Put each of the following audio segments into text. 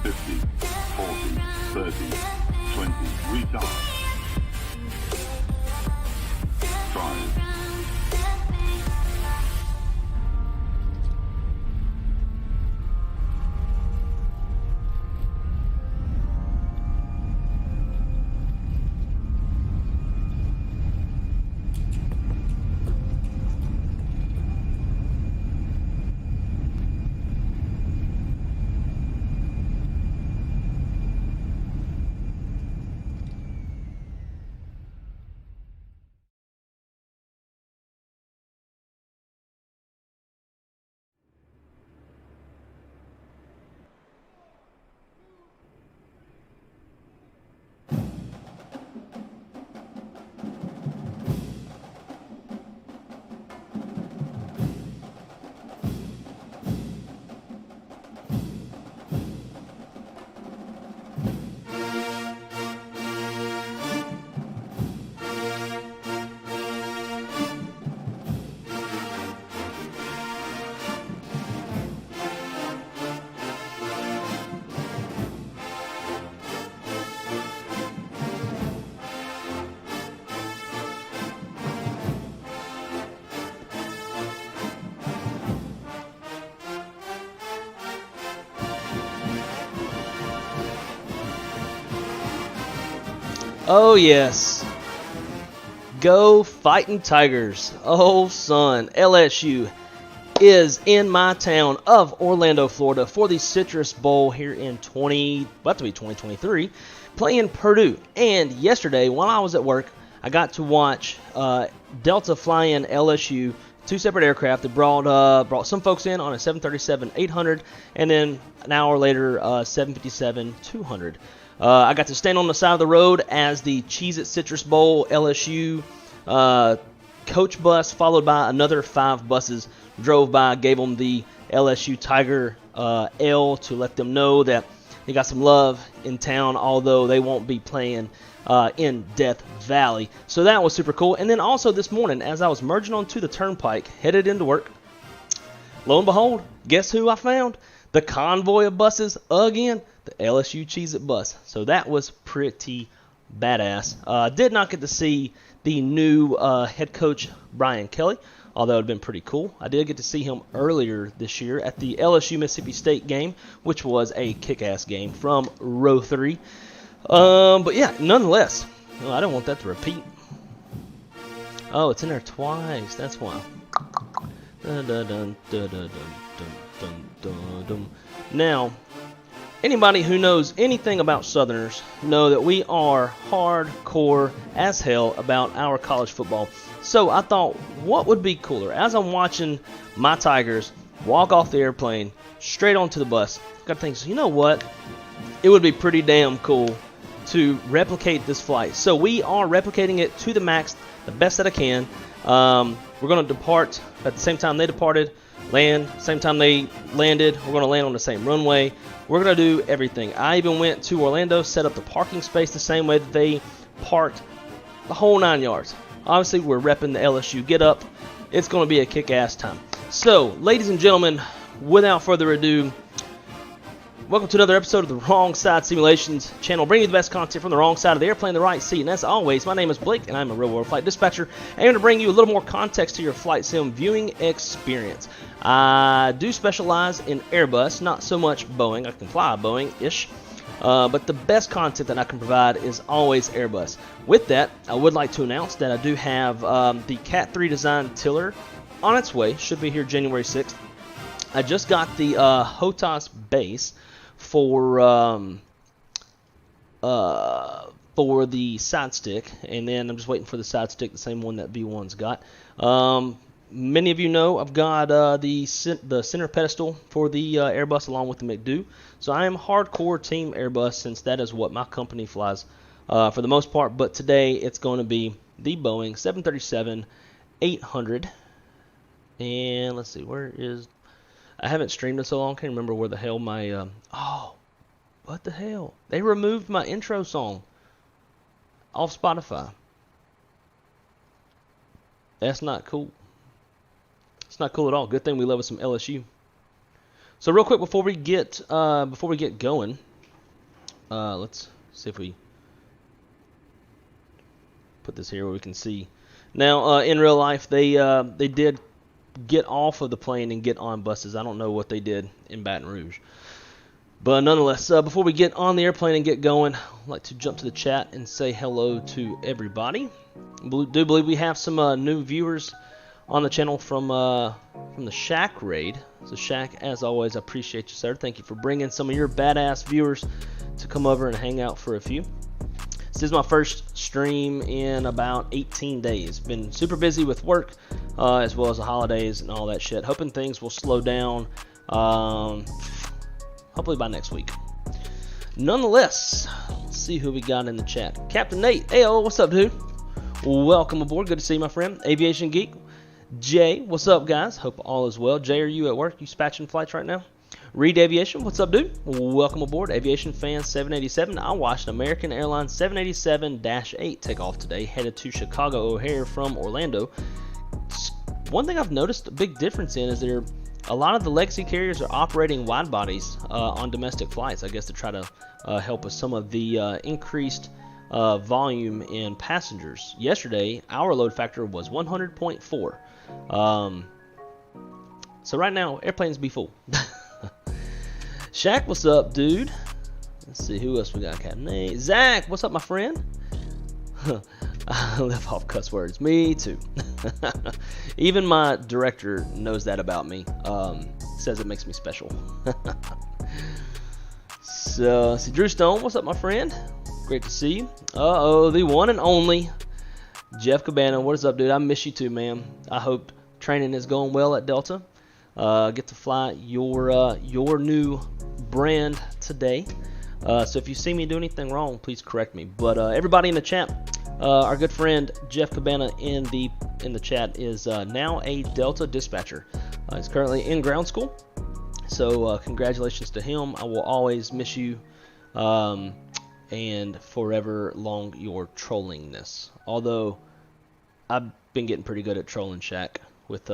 50, 40, 30, 20, recharge. Drive. Oh yes, go fighting Tigers. Oh son, LSU is in my town of Orlando, Florida for the Citrus Bowl here in 2023, playing Purdue. And yesterday while I was at work, I got to watch Delta fly in LSU, two separate aircraft that brought some folks in on a 737-800 and then an hour later 757-200. I got to stand on the side of the road as the Cheez-It Citrus Bowl LSU coach bus, followed by another 5 buses, drove by, gave them the LSU Tiger L to let them know that they got some love in town, although they won't be playing in Death Valley. So that was super cool. And then also this morning, as I was merging onto the turnpike, headed into work, lo and behold, guess who I found? The convoy of buses again. The LSU Cheez-It bus. So that was pretty badass. Did not get to see the new head coach Brian Kelly, although it would have been pretty cool. I did get to see him earlier this year at the LSU Mississippi State game, which was a kick-ass game from row 3. But yeah, nonetheless, I don't want that to repeat. Oh, it's in there twice. That's why. Dun, dun, dun, dun, dun, dun, dun, dun. Now, anybody who knows anything about Southerners know that we are hardcore as hell about our college football. So I thought, what would be cooler? As I'm watching my Tigers walk off the airplane, straight onto the bus, got to think, you know what? It would be pretty damn cool to replicate this flight. So we are replicating it to the max, the best that I can. We're going to depart at the same time they departed, land, same time they landed. We're going to land on the same runway. We're going to do everything. I even went to Orlando, set up the parking space the same way that they parked, the whole 9 yards. Obviously, we're repping the LSU get up. It's going to be a kick-ass time. So, ladies and gentlemen, without further ado, welcome to another episode of the Wrong Side Simulations channel, bringing you the best content from the wrong side of the airplane, the right seat. And as always, my name is Blake, and I'm a real-world flight dispatcher. I'm going to bring you a little more context to your flight sim viewing experience. I do specialize in Airbus, not so much Boeing. I can fly Boeing-ish, but the best content that I can provide is always Airbus. With that, I would like to announce that I do have the Cat 3 design tiller on its way. Should be here January 6th. I just got the HOTAS base for the side stick, and then I'm just waiting for the side stick, the same one that B1's got. Many of you know I've got the center pedestal for the Airbus along with the MCDU, so I am hardcore team Airbus since that is what my company flies for the most part. But today it's going to be the Boeing 737-800, and let's see, where is? I haven't streamed in so long, I can't remember where the hell my oh, what the hell? They removed my intro song off Spotify. That's not cool. It's not cool at all. Good thing we love us some LSU. So real quick before we get going, let's see if we put this here where we can see. Now in real life they did get off of the plane and get on buses. I don't know what they did in Baton Rouge. But nonetheless, before we get on the airplane and get going, I'd like to jump to the chat and say hello to everybody. I do believe we have some new viewers on the channel from the Shack raid. So Shack, as always, I appreciate you, sir. Thank you for bringing some of your badass viewers to come over and hang out for a few. This is my first stream in about 18 days. Been super busy with work, as well as the holidays and all that shit. Hoping things will slow down. Hopefully by next week. Nonetheless, let's see who we got in the chat. Captain Nate, ayo, what's up, dude? Welcome aboard. Good to see you, my friend. Aviation Geek. Jay, what's up, guys? Hope all is well. Jay, are you at work? You dispatching flights right now? Reed Aviation, what's up, dude? Welcome aboard. Aviation Fan 787. I watched American Airlines 787-8 take off today, headed to Chicago O'Hare from Orlando. One thing I've noticed a big difference in is a lot of the legacy carriers are operating wide bodies on domestic flights, I guess, to try to help with some of the increased volume in passengers. Yesterday, our load factor was 100.4. So right now, airplanes be full. Shaq, what's up, dude? Let's see who else we got. Captain Nate. Zach, what's up, my friend? I left off cuss words. Me too. Even my director knows that about me. Says it makes me special. So, see, Drew Stone, what's up, my friend? Great to see you. Uh-oh, the one and only Jeff Cabana. What is up, dude? I miss you too, man. I hope training is going well at Delta. Get to fly your new brand today. So if you see me do anything wrong, please correct me. But everybody in the chat, our good friend Jeff Cabana in the chat is now a Delta dispatcher. He's currently in ground school. So congratulations to him. I will always miss you, and forever long your trollingness. Although I've been getting pretty good at trolling Shaq with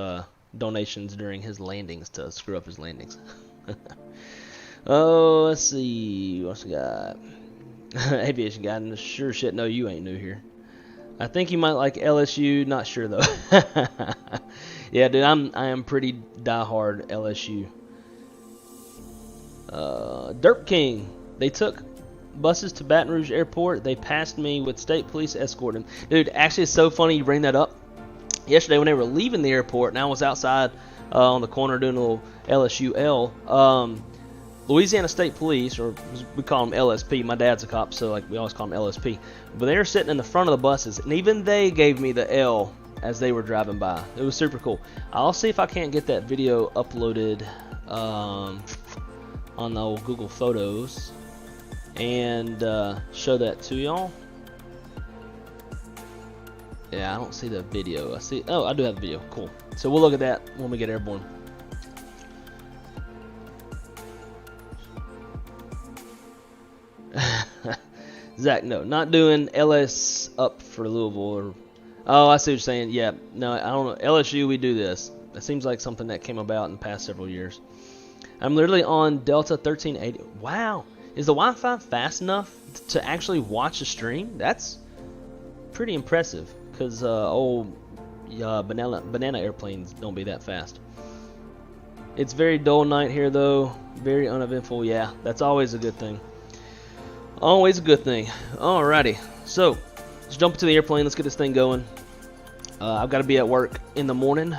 donations during his landings to screw up his landings. Oh, let's see. What's we got? Aviation guy. Sure shit, no, you ain't new here. I think you might like LSU. Not sure though. Yeah, dude, I am pretty diehard LSU. Derp King. They took buses to Baton Rouge Airport. They passed me with state police escorting. Dude, actually, it's so funny you bring that up. Yesterday when they were leaving the airport, and I was outside on the corner doing a little LSUL. Louisiana State Police, or we call them LSP. My dad's a cop, so like we always call them LSP. But they were sitting in the front of the buses, and even they gave me the L as they were driving by. It was super cool. I'll see if I can't get that video uploaded on the old Google Photos and show that to y'all. Yeah, I don't see the video. I see. Oh, I do have the video. Cool. So we'll look at that when we get airborne. Zach, no, not doing LS up for Louisville. Or, oh, I see what you're saying. Yeah, no, I don't know. LSU, we do this. It seems like something that came about in the past several years. I'm literally on Delta 1380. Wow, is the Wi-Fi fast enough to actually watch the stream? That's pretty impressive, because old banana airplanes don't be that fast. It's very dull night here, though. Very uneventful. Yeah, that's always a good thing. Always a good thing. Alrighty, so let's jump into the airplane. Let's get this thing going. I've got to be at work in the morning.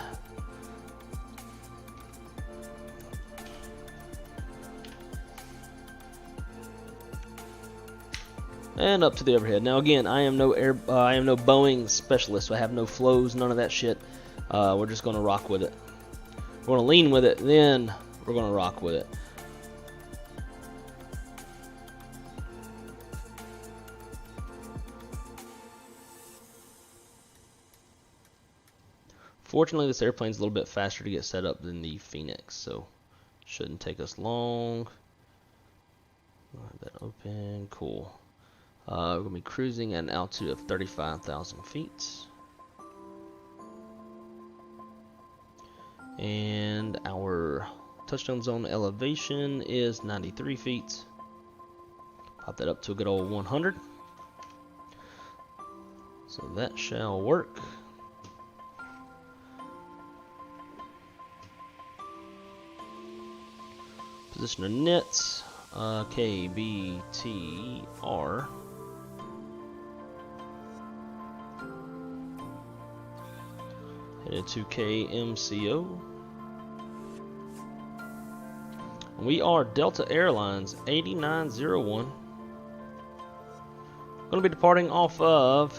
And up to the overhead. Now again, I am no Boeing specialist, so I have no flows, none of that shit. We're just gonna rock with it. We're gonna lean with it, then we're gonna rock with it. Fortunately, this airplane's a little bit faster to get set up than the Phoenix, so shouldn't take us long. Have that open, cool. We're going to be cruising at an altitude of 35,000 feet. And our touchdown zone elevation is 93 feet. Pop that up to a good old 100. So that shall work. Position of nets, Kbtr. Headed to Kmco. We are Delta Airlines 8901. Going to be departing off of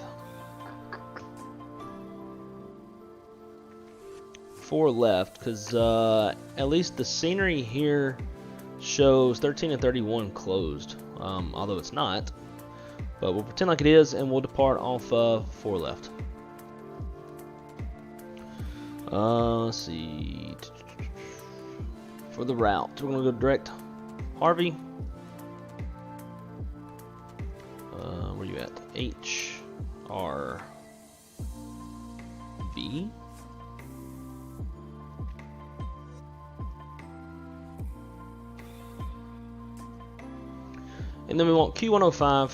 4 left, because at least the scenery here shows 13 and 31 closed, although it's not. But we'll pretend like it is, and we'll depart off of 4 left. Let's see. For the route, we're going to go direct Harvey. Where you at? HRV. And then we want Q105,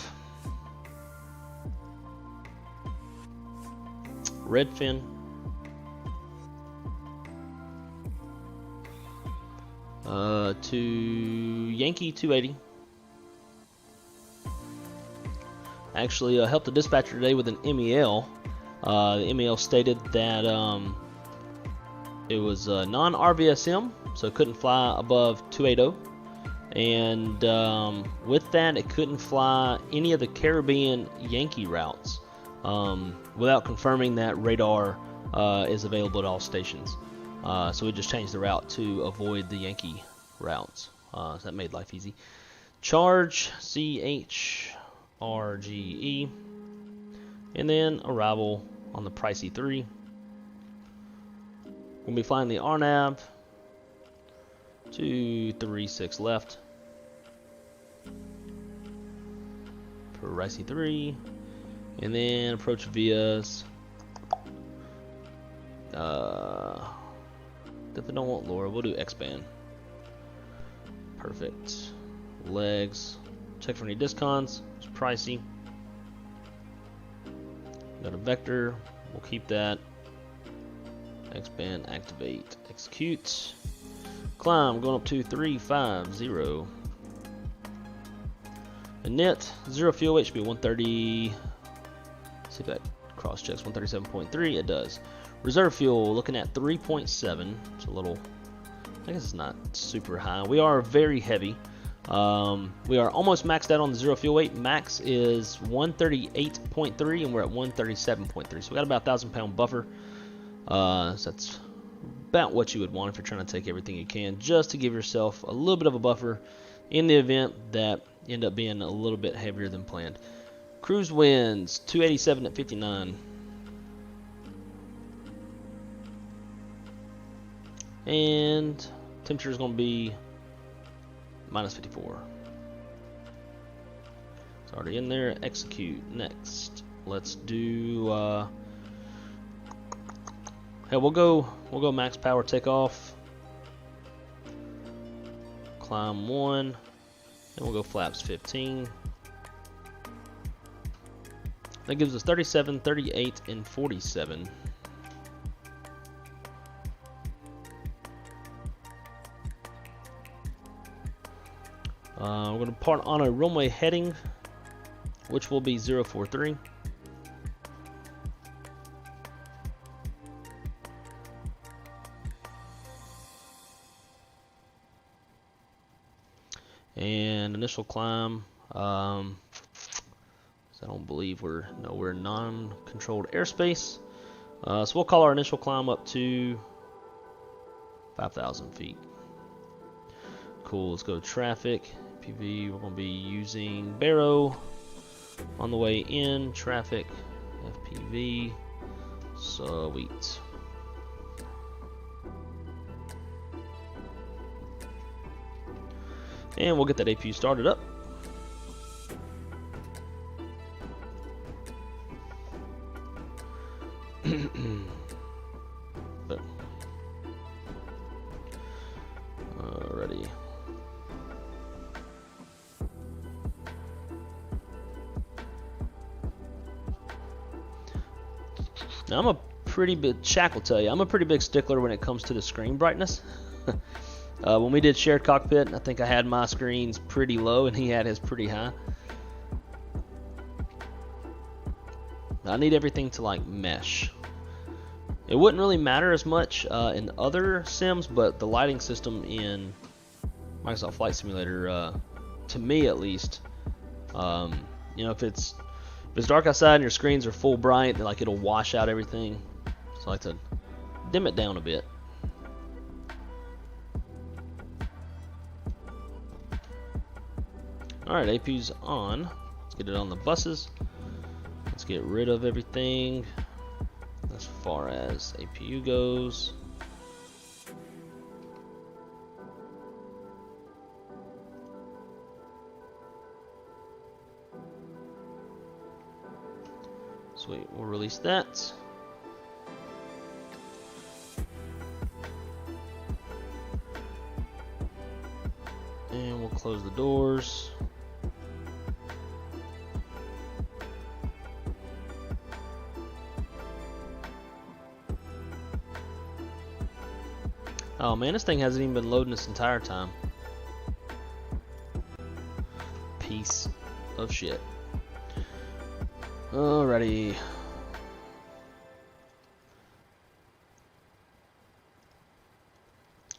Redfin, to Yankee 280. Actually, helped the dispatcher today with an MEL. The MEL stated that it was non-RVSM, so it couldn't fly above 280. And with that, it couldn't fly any of the Caribbean Yankee routes without confirming that radar is available at all stations. So we just changed the route to avoid the Yankee routes. So that made life easy. Charge CHRGE, and then arrival on the pricey 3. We'll be flying the RNAV 236 left. Pricey 3, and then approach vias. Definitely don't want Laura. We'll do X-band. Perfect. Legs. Check for any discons. It's pricey. Got a vector. We'll keep that. X-band. Activate. Execute. Climb. Going up to 350. The net. Zero fuel. It should be 130. See if that cross checks 137.3. It does. Reserve fuel, looking at 3.7. It's a little, I guess it's not super high. We are very heavy. We are almost maxed out on the zero fuel weight. Max is 138.3, and we're at 137.3. So we got about a 1,000-pound buffer. So that's about what you would want if you're trying to take everything you can, just to give yourself a little bit of a buffer in the event that you end up being a little bit heavier than planned. Cruise winds 287 at 59. And temperature is going to be minus 54. It's already in there. Execute. Next, let's do. Hey, we'll go max power takeoff. Climb 1, and we'll go flaps 15. That gives us 37, 38, and 47. We're going to depart on a runway heading, which will be 043. And initial climb. I don't believe we're in non-controlled airspace. So we'll call our initial climb up to 5,000 feet. Cool. Let's go to traffic. PV. We're going to be using Barrow on the way in. Traffic. FPV. Sweet. And we'll get that APU started up. Now I'm a pretty big, Shaq will tell you, I'm a pretty big stickler when it comes to the screen brightness. When we did shared cockpit, I think I had my screens pretty low and he had his pretty high. I need everything to like mesh. It wouldn't really matter as much in other sims, but the lighting system in Microsoft Flight Simulator, to me at least, you know, if it's dark outside and your screens are full bright, like it'll wash out everything. So I like to dim it down a bit. Alright, APU's on. Let's get it on the buses. Let's get rid of everything as far as APU goes. Sweet, we'll release that. And we'll close the doors. Oh man, this thing hasn't even been loading this entire time. Piece of shit. Alrighty.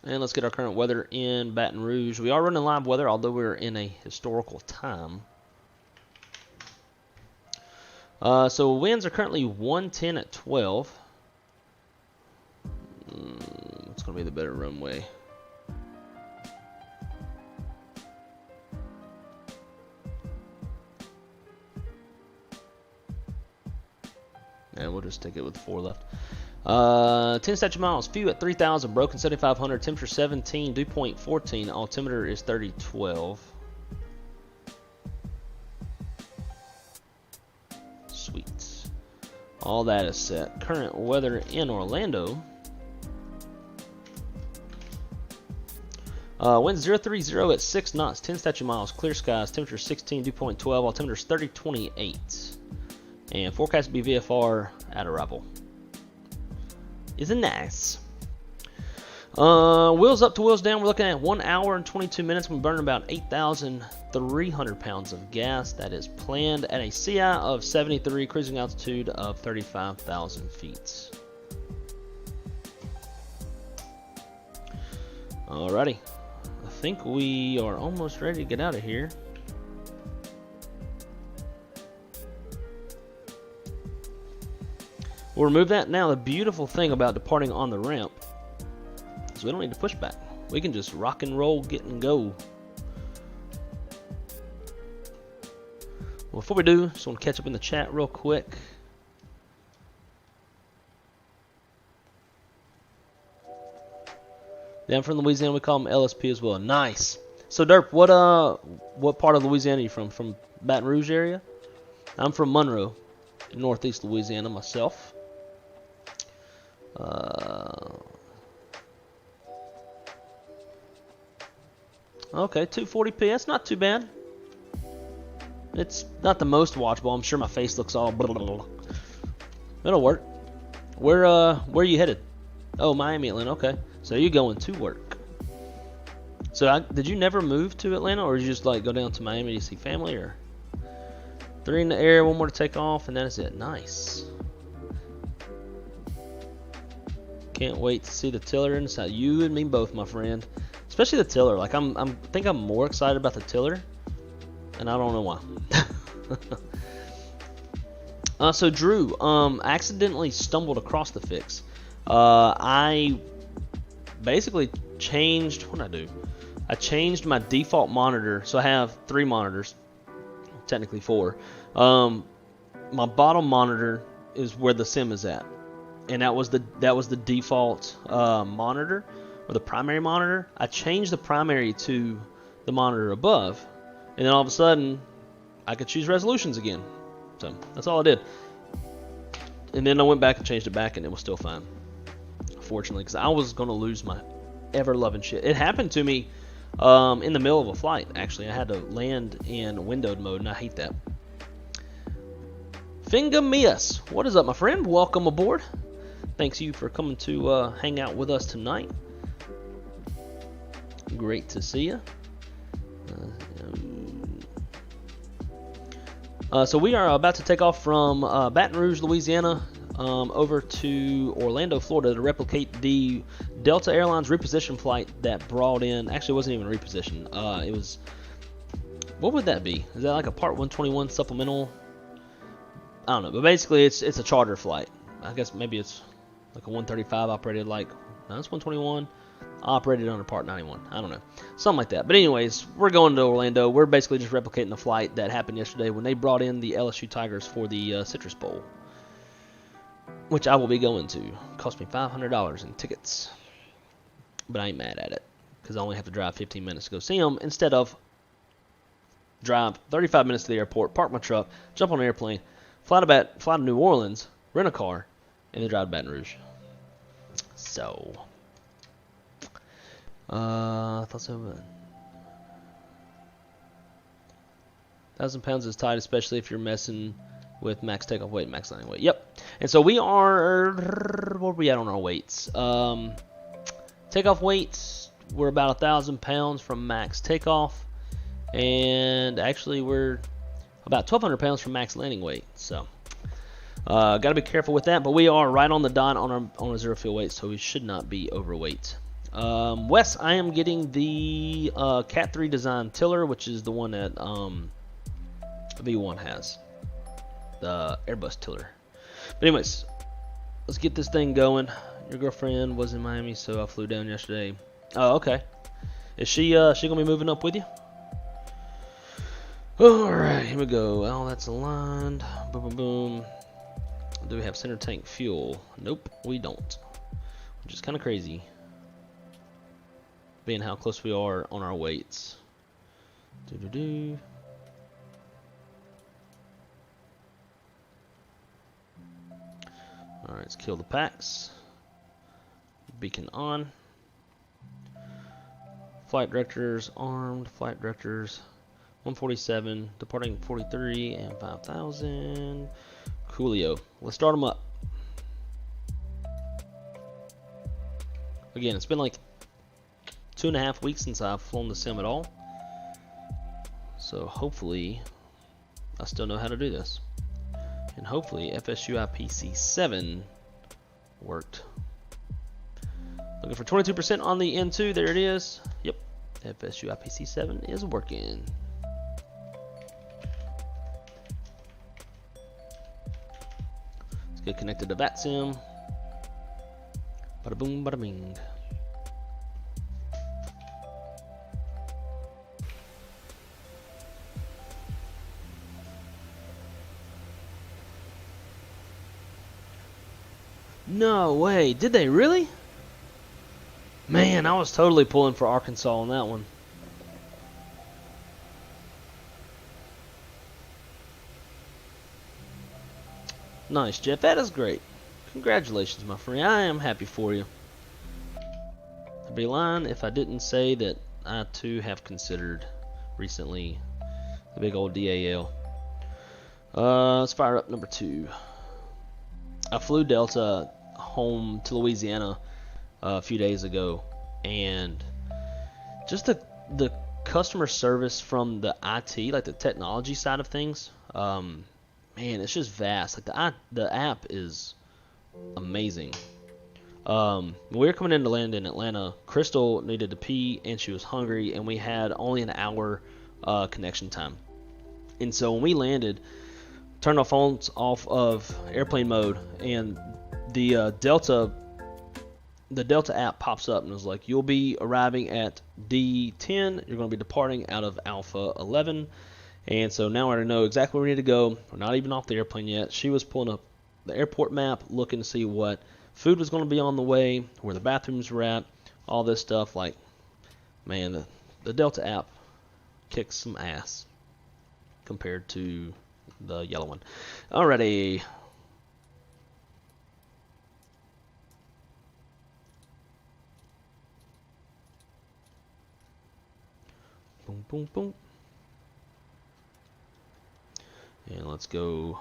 And let's get our current weather in Baton Rouge. We are running live weather, although we're in a historical time. So winds are currently 110 at 12. It's going to be the better runway. And we'll just take it with 4 left. 10 statute miles, few at 3,000, broken 7,500, temperature 17, dew point 14, altimeter is 3012. Sweet. All that is set. Current weather in Orlando. Wind 030 at 6 knots, 10 statute miles, clear skies, temperature 16, dew point 12, altimeter is 3028. And forecast to be VFR at arrival. Isn't nice. Wheels up to wheels down, we're looking at 1 hour and 22 minutes. We're burning about 8,300 pounds of gas. That is planned at a CI of 73, cruising altitude of 35,000 feet. Alrighty. I think we are almost ready to get out of here. We'll remove that. Now, the beautiful thing about departing on the ramp is we don't need to push back. We can just rock and roll, get and go. Well, before we do, just want to catch up in the chat real quick. Yeah, I'm from Louisiana. We call them LSP as well. Nice. So, Derp, what part of Louisiana are you from? From Baton Rouge area? I'm from Monroe, northeast Louisiana myself. Okay, 240p. That's not too bad. It's not the most watchable. I'm sure my face looks all blah, blah, blah. It'll work. Where are you headed? Oh, Miami, Atlanta. Okay, so you're going to work. So did you never move to Atlanta, or did you just like go down to Miami to see family, or 3 in the air, 1 more to take off, and that is it. Nice. Can't wait to see the tiller inside. You and me both, my friend. Especially the tiller. Like I think I'm more excited about the tiller, and I don't know why. So Drew, accidentally stumbled across the fix. I basically changed. What did I do? I changed my default monitor. So I have 3 monitors, technically 4. My bottom monitor is where the sim is at, and that was the default monitor, or the primary monitor. I changed the primary to the monitor above, and then all of a sudden I could choose resolutions again. So that's all I did. And then I went back and changed it back, and it was still fine, fortunately, because I was going to lose my ever-loving shit. It happened to me in the middle of a flight, actually. I had to land in windowed mode, and I hate that. Fingamius, what is up, my friend? Welcome aboard. Thanks you for coming to hang out with us tonight. Great to see you. So we are about to take off from Baton Rouge, Louisiana, over to Orlando, Florida, to replicate the Delta Airlines reposition flight that brought in. Actually, it wasn't even a reposition. It was. What would that be? Is that like a Part 121 supplemental? I don't know, but basically it's a charter flight. I guess maybe it's like a 135 operated like. No, it's 121 operated under Part 91. I don't know, something like that. But anyways, we're going to Orlando. We're basically just replicating the flight that happened yesterday when they brought in the LSU Tigers for the Citrus Bowl, which I will be going to. Cost me $500 in tickets, but I ain't mad at it because I only have to drive 15 minutes to go see them instead of drive 35 minutes to the airport, park my truck, jump on an airplane, fly to New Orleans, rent a car, and then drive to Baton Rouge. So. I thought so, but 1,000 pounds is tight, especially if you're messing with max takeoff weight, max landing weight. Yep. And so we are. What are we at on our weights? Takeoff weights, we're about 1,000 pounds from max takeoff, and actually we're about 1,200 pounds from max landing weight. So, got to be careful with that. But we are right on the dot on our zero fuel weight, so we should not be overweight. Wes, I am getting the Cat 3 design tiller, which is the one that V1 has, the Airbus tiller. But anyways, let's get this thing going. Your girlfriend was in Miami, so I flew down yesterday. Oh, okay. Is she gonna be moving up with you? All right, here we go. Oh, that's aligned. Boom, boom, boom. Do we have center tank fuel? Nope, we don't. Which is kind of crazy, being how close we are on our weights. Alright, let's kill the packs. Beacon on. Flight directors armed. Flight directors 147, departing 43 and 5,000. Coolio. Let's start them up. Again, it's been like 2.5 weeks since I've flown the sim at all, so hopefully I still know how to do this, and hopefully FSU IPC7 worked. Looking for 22% on the N2. There it is. Yep, FSU IPC7 is working. Let's get connected to VATSIM. Bada boom, bada bing. No way. Did they really? Man, I was totally pulling for Arkansas on that one. Nice, Jeff. That is great. Congratulations, my friend. I am happy for you. I'd be lying if I didn't say that I too have considered recently the big old DAL. Let's fire up number 2. I flew Delta home to Louisiana a few days ago, and just the customer service from the IT, like the technology side of things, man, it's just vast. Like the app is amazing. When we were coming in to land in Atlanta, Crystal needed to pee and she was hungry, and we had only an hour connection time. And so when we landed, turned our phones off of airplane mode, and the Delta app pops up and is like, you'll be arriving at D10, you're going to be departing out of Alpha 11. And so now I already know exactly where we need to go. We're not even off the airplane yet. She was pulling up the airport map, looking to see what food was going to be on the way, where the bathrooms were at, all this stuff. Like, man, the Delta app kicks some ass compared to the yellow one. Alrighty. Boom, boom, boom. And let's go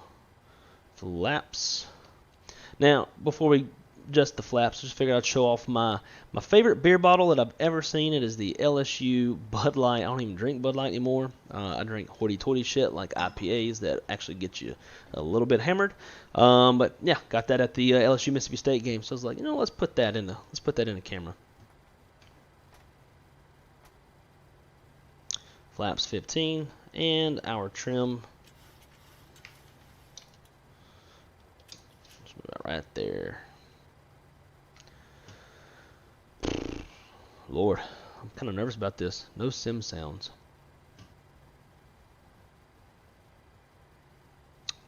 flaps. Now, before we just the flaps, just figured I'd show off my favorite beer bottle that I've ever seen. It is the LSU Bud Light. I don't even drink Bud Light anymore. I drink hoity-toity shit like IPAs that actually get you a little bit hammered. But yeah, got that at the LSU Mississippi State game. So I was like, you know, let's put that in the camera. Flaps 15 and our trim. Just move that right there. Lord, I'm kind of nervous about this. No sim sounds.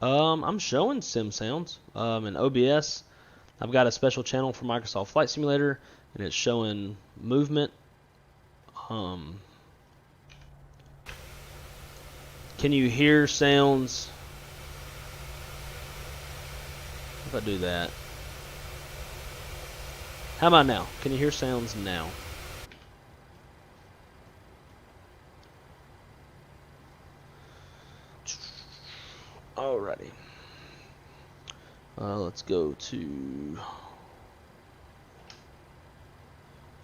I'm showing sim sounds. In OBS, I've got a special channel for Microsoft Flight Simulator, and it's showing movement. Can you hear sounds? If I do that. How about now? Can you hear sounds now? Alrighty. Let's go to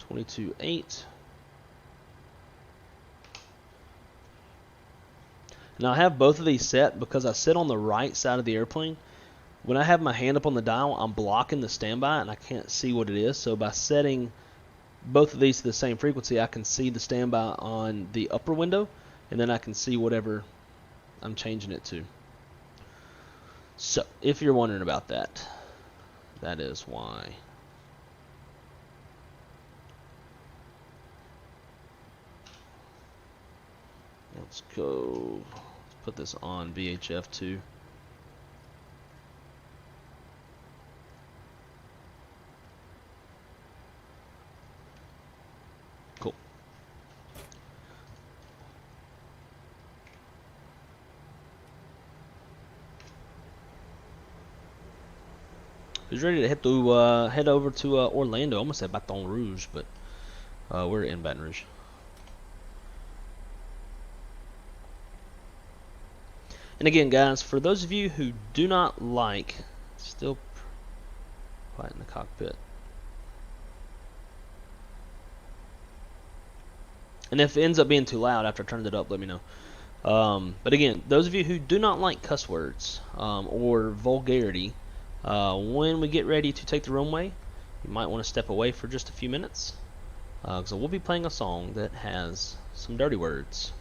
22.8. Now I have both of these set because I sit on the right side of the airplane. When I have my hand up on the dial, I'm blocking the standby and I can't see what it is. So by setting both of these to the same frequency, I can see the standby on the upper window, and then I can see whatever I'm changing it to. So, if you're wondering about that, that is why. Let's go. Let's put this on VHF 2. Cool. Who's ready to head over to Orlando? I almost said Baton Rouge, but we're in Baton Rouge. And again, guys, for those of you who do not like, still quiet in the cockpit. And if it ends up being too loud after I turned it up, let me know. But again, those of you who do not like cuss words or vulgarity, when we get ready to take the runway, you might want to step away for just a few minutes, because we'll be playing a song that has some dirty words.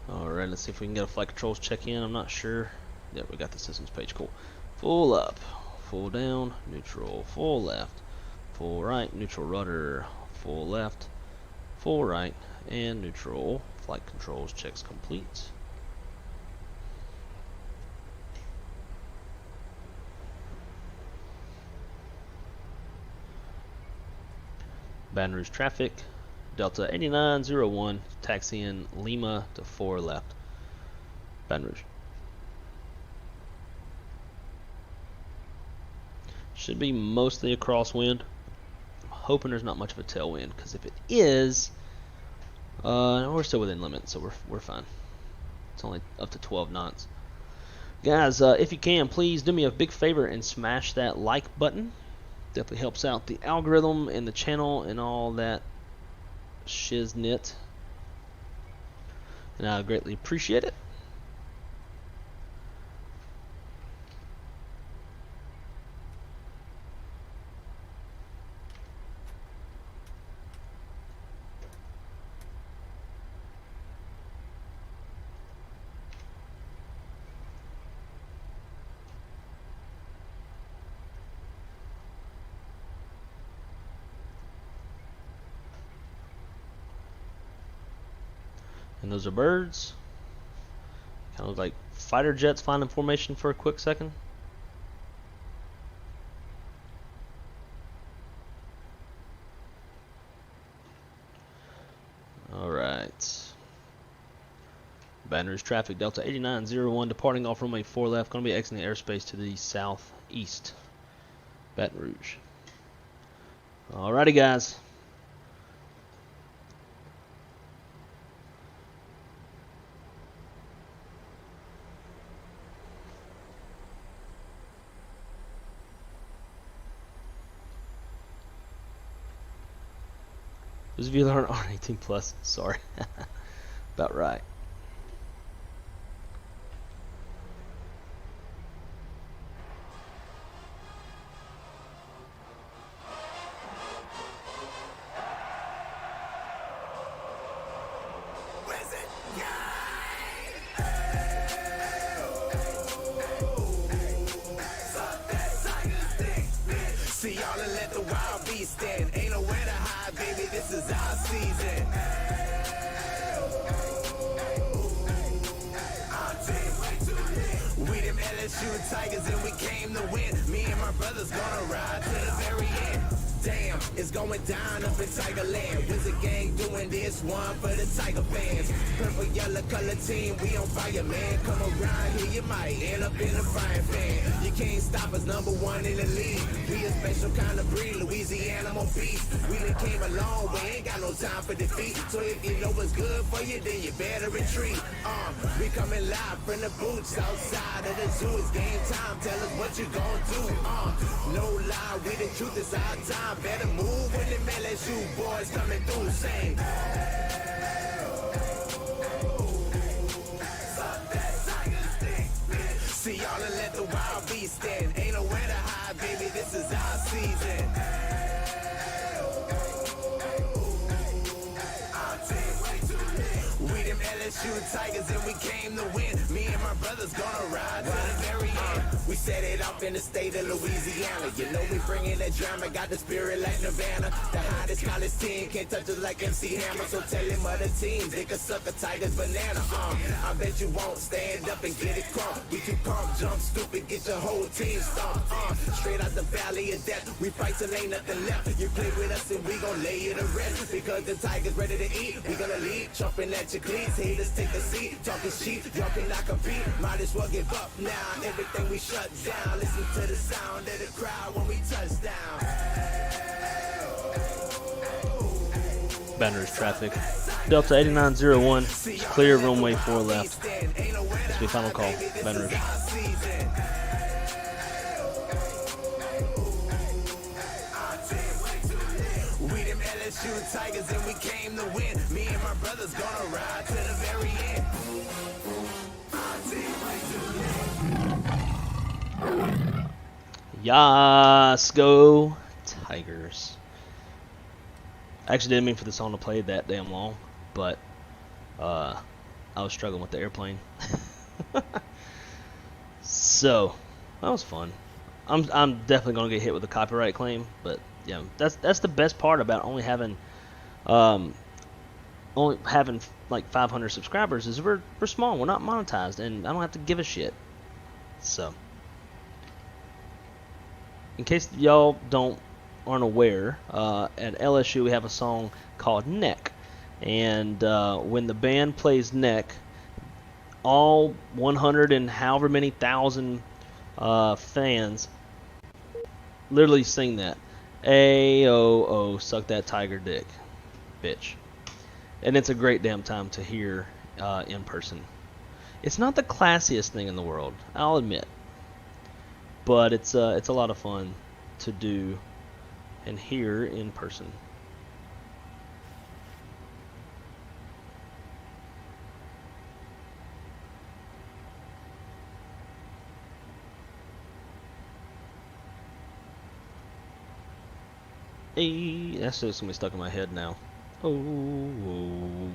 Alright, let's see if we can get a flight controls check in. I'm not sure. Yeah, we got the systems page. Cool. Full up, full down, neutral, full left, full right, neutral rudder, full left, full right, and neutral. Flight controls checks complete. Baton Rouge traffic. Delta8901, taxiing Lima to 4 left. Baton Rouge. Should be mostly a crosswind. I'm hoping there's not much of a tailwind, because if it is, we're still within limit, so we're fine. It's only up to 12 knots. Guys, if you can, please do me a big favor and smash that like button. Definitely helps out the algorithm and the channel and all that shiznit, and I greatly appreciate it. And those are birds. Kind of like fighter jets flying in formation for a quick second. Alright. Baton Rouge traffic, Delta8901 departing off runway 4 left. Going to be exiting airspace to the southeast. Baton Rouge. Alrighty, guys. Those of you that aren't on 18 plus, sorry. About right. See y'all and let the wild beast stand. Ain't nowhere to hide, baby. This is our season. We them LSU Tigers and we came to win. Me and my brothers gonna ride to the very end. Damn, it's going down up in Tigerland. Wizard gang doing this one for the Tiger fans. Purple yellow color team, we on fire, man. Come around here, you might end up in a frying pan. You can't stop us, #1 in the league. We a special kind of breed, Louisiana on beast. We done came a long way, ain't got no time for defeat. So if you know what's good for you, then you better retreat. We coming live from the boots outside of the zoo. It's game time, tell us what you gon' do. No lie, we the truth, it's our time. Better move when the LSU boys coming through, saying see y'all and let the wild beast stand. Ain't nowhere to hide, baby, this is our season. We them LSU Tigers and we came to win. Me and my brothers gonna ride to the very end. We set it up in the state of Louisiana. You know we bringing that drama, got the spirit like Nirvana. The hottest college team can't touch us like MC Hammer. So tell him other teams they can suck a Tigers banana. I bet you won't stand up and get it crunk. We too calm, jump stupid, get your whole team stomped. Straight out the valley of death, we fight till ain't nothing left. You play with us and we gon' lay you to rest. Because the Tigers ready to eat, we gonna lead, jumping at your cleats. Haters take a seat, talking cheap, y'all cannot compete. Might as well give up now, everything we shut down. Listen to the sound of the crowd when we touch down. Baton Rouge traffic. Delta 8901, it's clear, runway 4 left. This will be final call, Baton Rouge. We them LSU Tigers and we came to win. Me and my brothers gonna ride to the very end. Yas, go Tigers. I actually didn't mean for the song to play that damn long, but I was struggling with the airplane. So that was fun. I'm definitely gonna get hit with a copyright claim, but yeah, that's the best part about only having like 500 subscribers is we're small, we're not monetized, and I don't have to give a shit. So, in case y'all aren't aware, at LSU we have a song called Neck, and when the band plays Neck, all 100 and however many thousand fans literally sing that. A-O-O, suck that tiger dick, bitch. And it's a great damn time to hear in person. It's not the classiest thing in the world, I'll admit, but it's a lot of fun to do and hear in person. Hey, that's just gonna be stuck in my head now. Oh,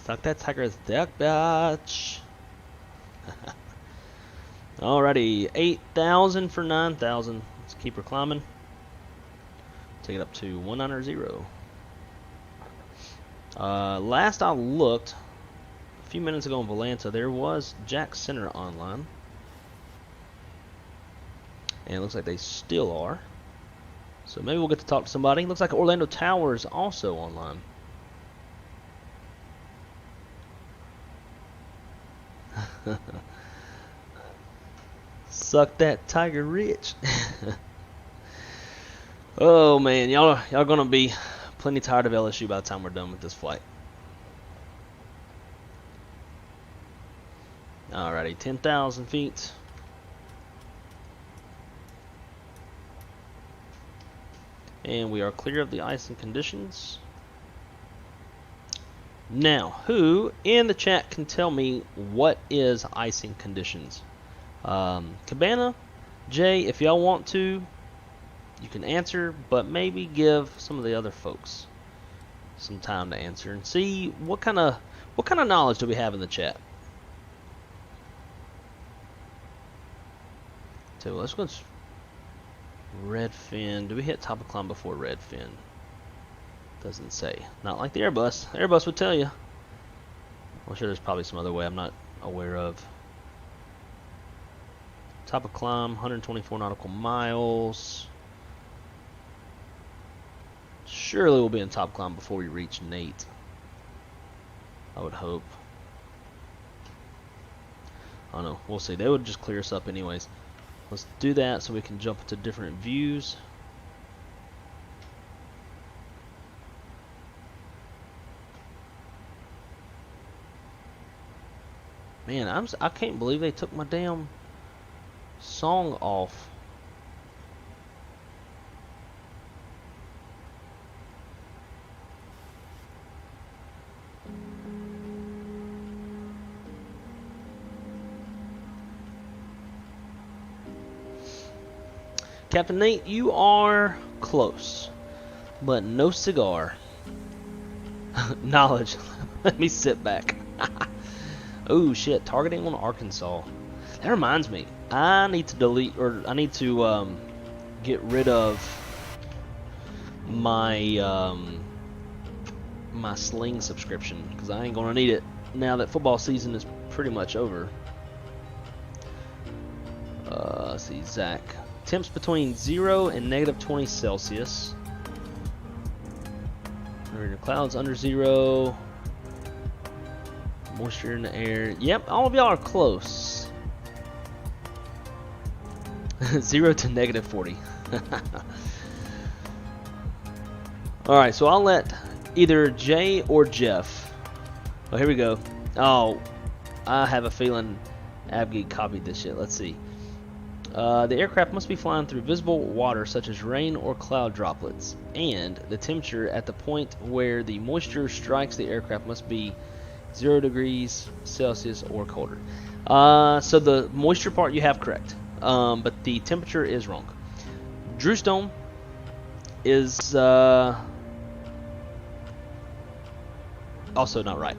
suck that tiger's dick, bitch. Alrighty, 8,000 for 9,000. Let's keep her climbing. Take it up to 190. Last I looked, a few minutes ago in Volanta, there was Jack Center online, and it looks like they still are. So maybe we'll get to talk to somebody. Looks like Orlando Tower is also online. Suck that tiger rich. Oh man, y'all gonna be plenty tired of LSU by the time we're done with this flight. Alrighty, 10,000 feet. And we are clear of the icing conditions. Now, who in the chat can tell me what is icing conditions? Cabana, Jay, if y'all want to, you can answer, but maybe give some of the other folks some time to answer and see what kind of knowledge do we have in the chat. So let's go red fin. Do we hit top of climb before red fin? Doesn't say. Not like the Airbus. The Airbus would tell you. I'm sure there's probably some other way I'm not aware of. Top of climb, 124 nautical miles. Surely we'll be in top climb before we reach Nate. I would hope. I don't know. We'll see. They would just clear us up anyways. Let's do that so we can jump into different views. Man, I can't believe they took my damn song off. Captain Nate, you are close, but no cigar. Knowledge. Let me sit back. Oh shit, targeting on Arkansas. That reminds me, I need to delete, or I need to get rid of my my Sling subscription, because I ain't gonna need it now that football season is pretty much over. Let's see, Zach. Temps between 0 and -20 Celsius. Clouds under 0. Moisture in the air. Yep, all of y'all are close. 0 to -40. Alright, so I'll let either Jay or Jeff. Oh, here we go. Oh, I have a feeling Abgeek copied this shit. Let's see. The aircraft must be flying through visible water such as rain or cloud droplets, and the temperature at the point where the moisture strikes the aircraft must be 0 degrees Celsius or colder. So the moisture part you have correct, but the temperature is wrong. Drew Stone is also not right.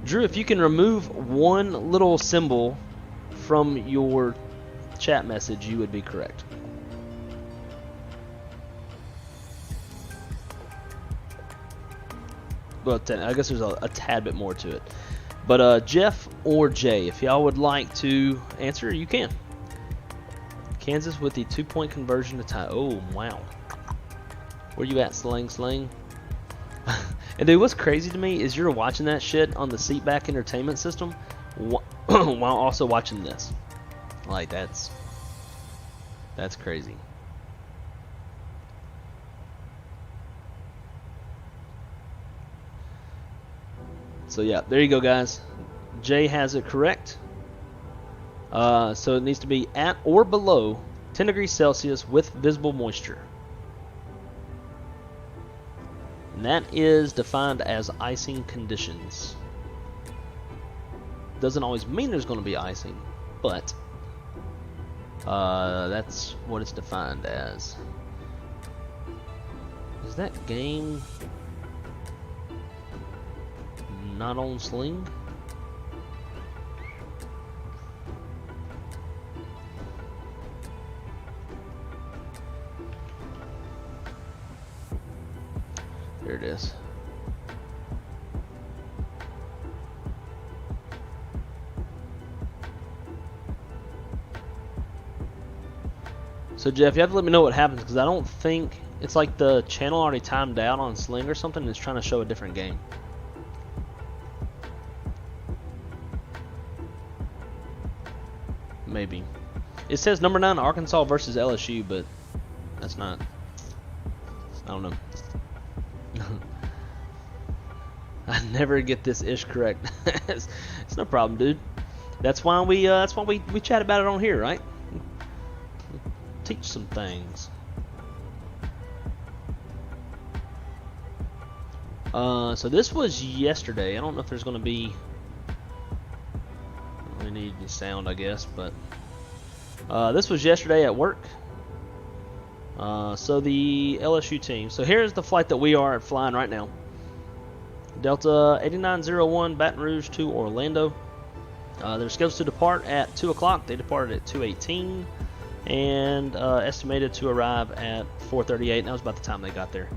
Drew, if you can remove one little symbol from your chat message, you would be correct. Well, I guess there's a tad bit more to it. But Jeff or Jay, if y'all would like to answer, you can. Kansas with the 2-point conversion to tie. Oh, wow. Where you at, Sling? And dude, what's crazy to me is you're watching that shit on the seatback entertainment system while also watching this. Like, that's crazy. So yeah, there you go, guys. Jay has it correct. So it needs to be at or below 10 degrees Celsius with visible moisture. And that is defined as icing conditions. Doesn't always mean there's going to be icing, but that's what it's defined as. Is that game not on Sling? There it is. So Jeff, you have to let me know what happens, because I don't think it's like the channel already timed out on Sling or something, and it's trying to show a different game. Maybe. It says number 9 Arkansas versus LSU, but that's not. I don't know. I never get this ish correct. It's no problem, dude. That's why we chat about it on here, right? Teach some things. So this was yesterday. I don't know if there's going to be. We need any sound, I guess, but this was yesterday at work. So the LSU team. So here's the flight that we are flying right now. DAL8901 Baton Rouge to Orlando. They're scheduled to depart at 2 o'clock. They departed at 2:18 and estimated to arrive at 4:38. And that was about the time they got there.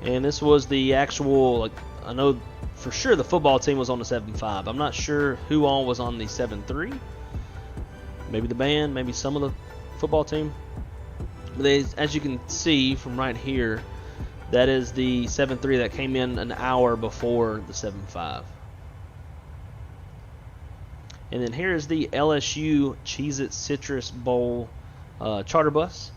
And this was the actual, like, I know for sure the football team was on the 7.5. I'm not sure who all was on the 7.3. Maybe the band, maybe some of the football team. But they, as you can see from right here, that is the 7.3 that came in an hour before the 7.5. And then here is the LSU Cheez-It Citrus Bowl charter bus.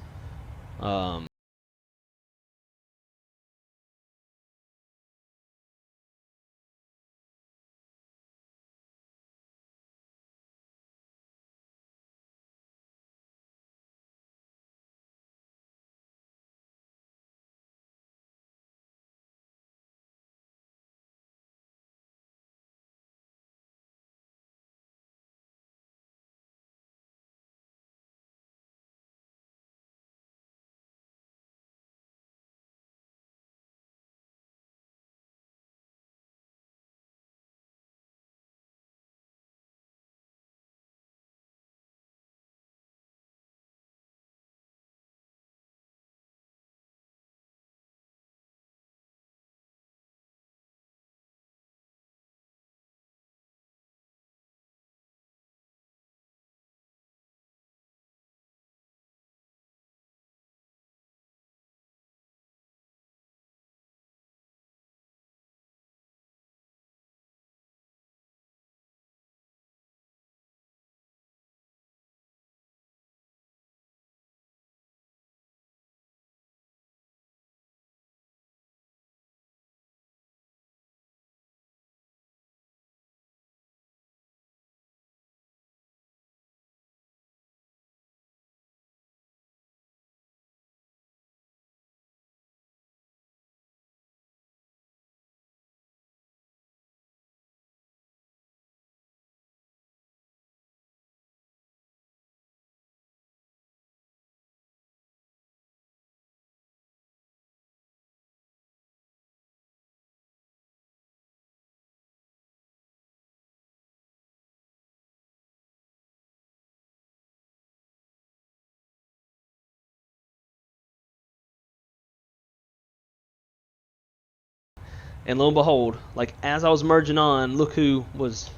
And lo and behold, like as I was merging on, look who was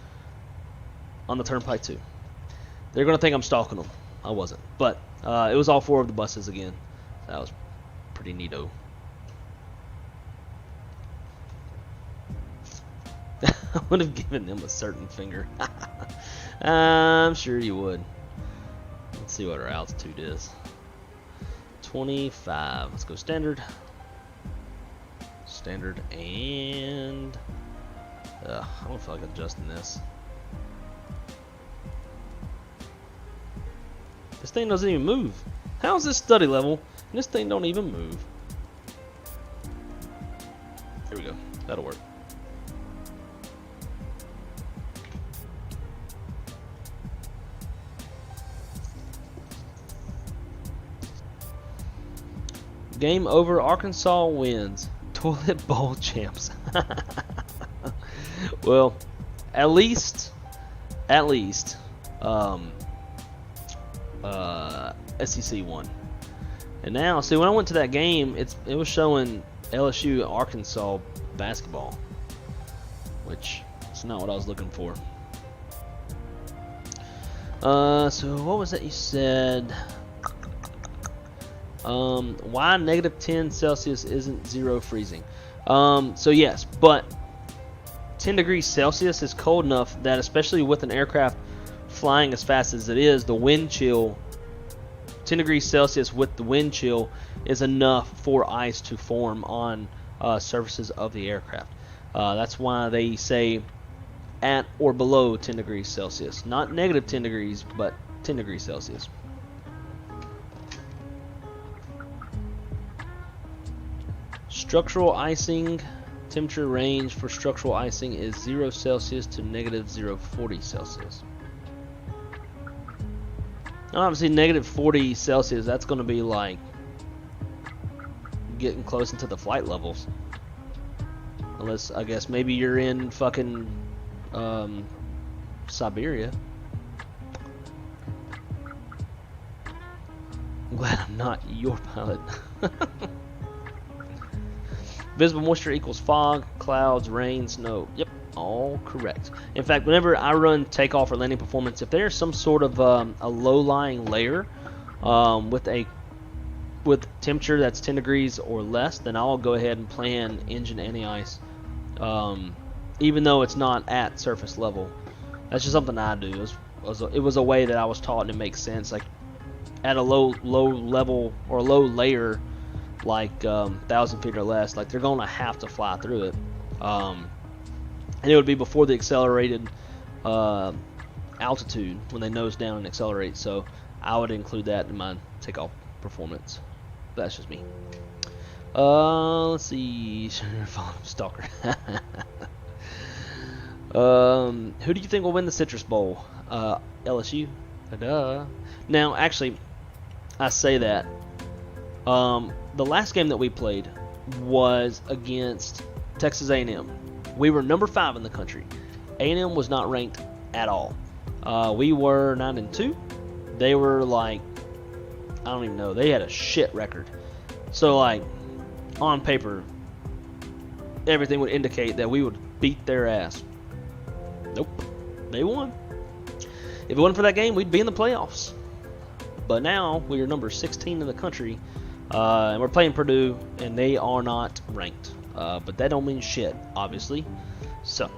on the turnpike too. They're gonna think I'm stalking them. I wasn't, but it was all four of the buses again. That was pretty neato. I would have given them a certain finger. I'm sure you would. Let's see what our altitude is. 25. Let's go standard. Standard and I don't feel like adjusting this. This thing doesn't even move. How is this study level and this thing don't even move? Here we go. That'll work. Game over. Arkansas wins. Toilet bowl champs. Well, at least SEC won. And now, see, when I went to that game, it was showing LSU Arkansas basketball, which is not what I was looking for. So what was that you said? Why negative 10 Celsius isn't zero freezing? So yes, but 10 degrees Celsius is cold enough that, especially with an aircraft flying as fast as it is, the wind chill, 10 degrees Celsius with the wind chill is enough for ice to form on surfaces of the aircraft. That's why they say at or below 10 degrees Celsius. Not negative 10 degrees, but 10 degrees Celsius. Structural icing temperature range for structural icing is 0 Celsius to negative 040 Celsius. Now obviously negative 40 Celsius, that's going to be like getting close into the flight levels. Unless, I guess, maybe you're in fucking Siberia. I'm glad I'm not your pilot. Visible moisture equals fog, clouds, rain, snow. Yep, all correct. In fact, whenever I run takeoff or landing performance, if there's some sort of a low-lying layer with temperature that's 10 degrees or less, then I'll go ahead and plan engine anti-ice, even though it's not at surface level. That's just something I do. It was a way that I was taught, and it makes sense. Like at a low level or a low layer, like 1,000 feet or less, like they're gonna have to fly through it, and it would be before the accelerated altitude when they nose down and accelerate. So I would include that in my takeoff performance. That's just me. Let's see. Stalker. Who do you think will win the Citrus Bowl? LSU. Duh. Now, actually, I say that. The last game that we played was against Texas A&M. We were number 5 in the country. A&M was not ranked at all. We were 9-2. They were like, I don't even know. They had a shit record. So like, on paper, everything would indicate that we would beat their ass. Nope. They won. If it wasn't for that game, we'd be in the playoffs. But now we are number 16 in the country, and we're playing Purdue, and they are not ranked. But that don't mean shit, obviously. So,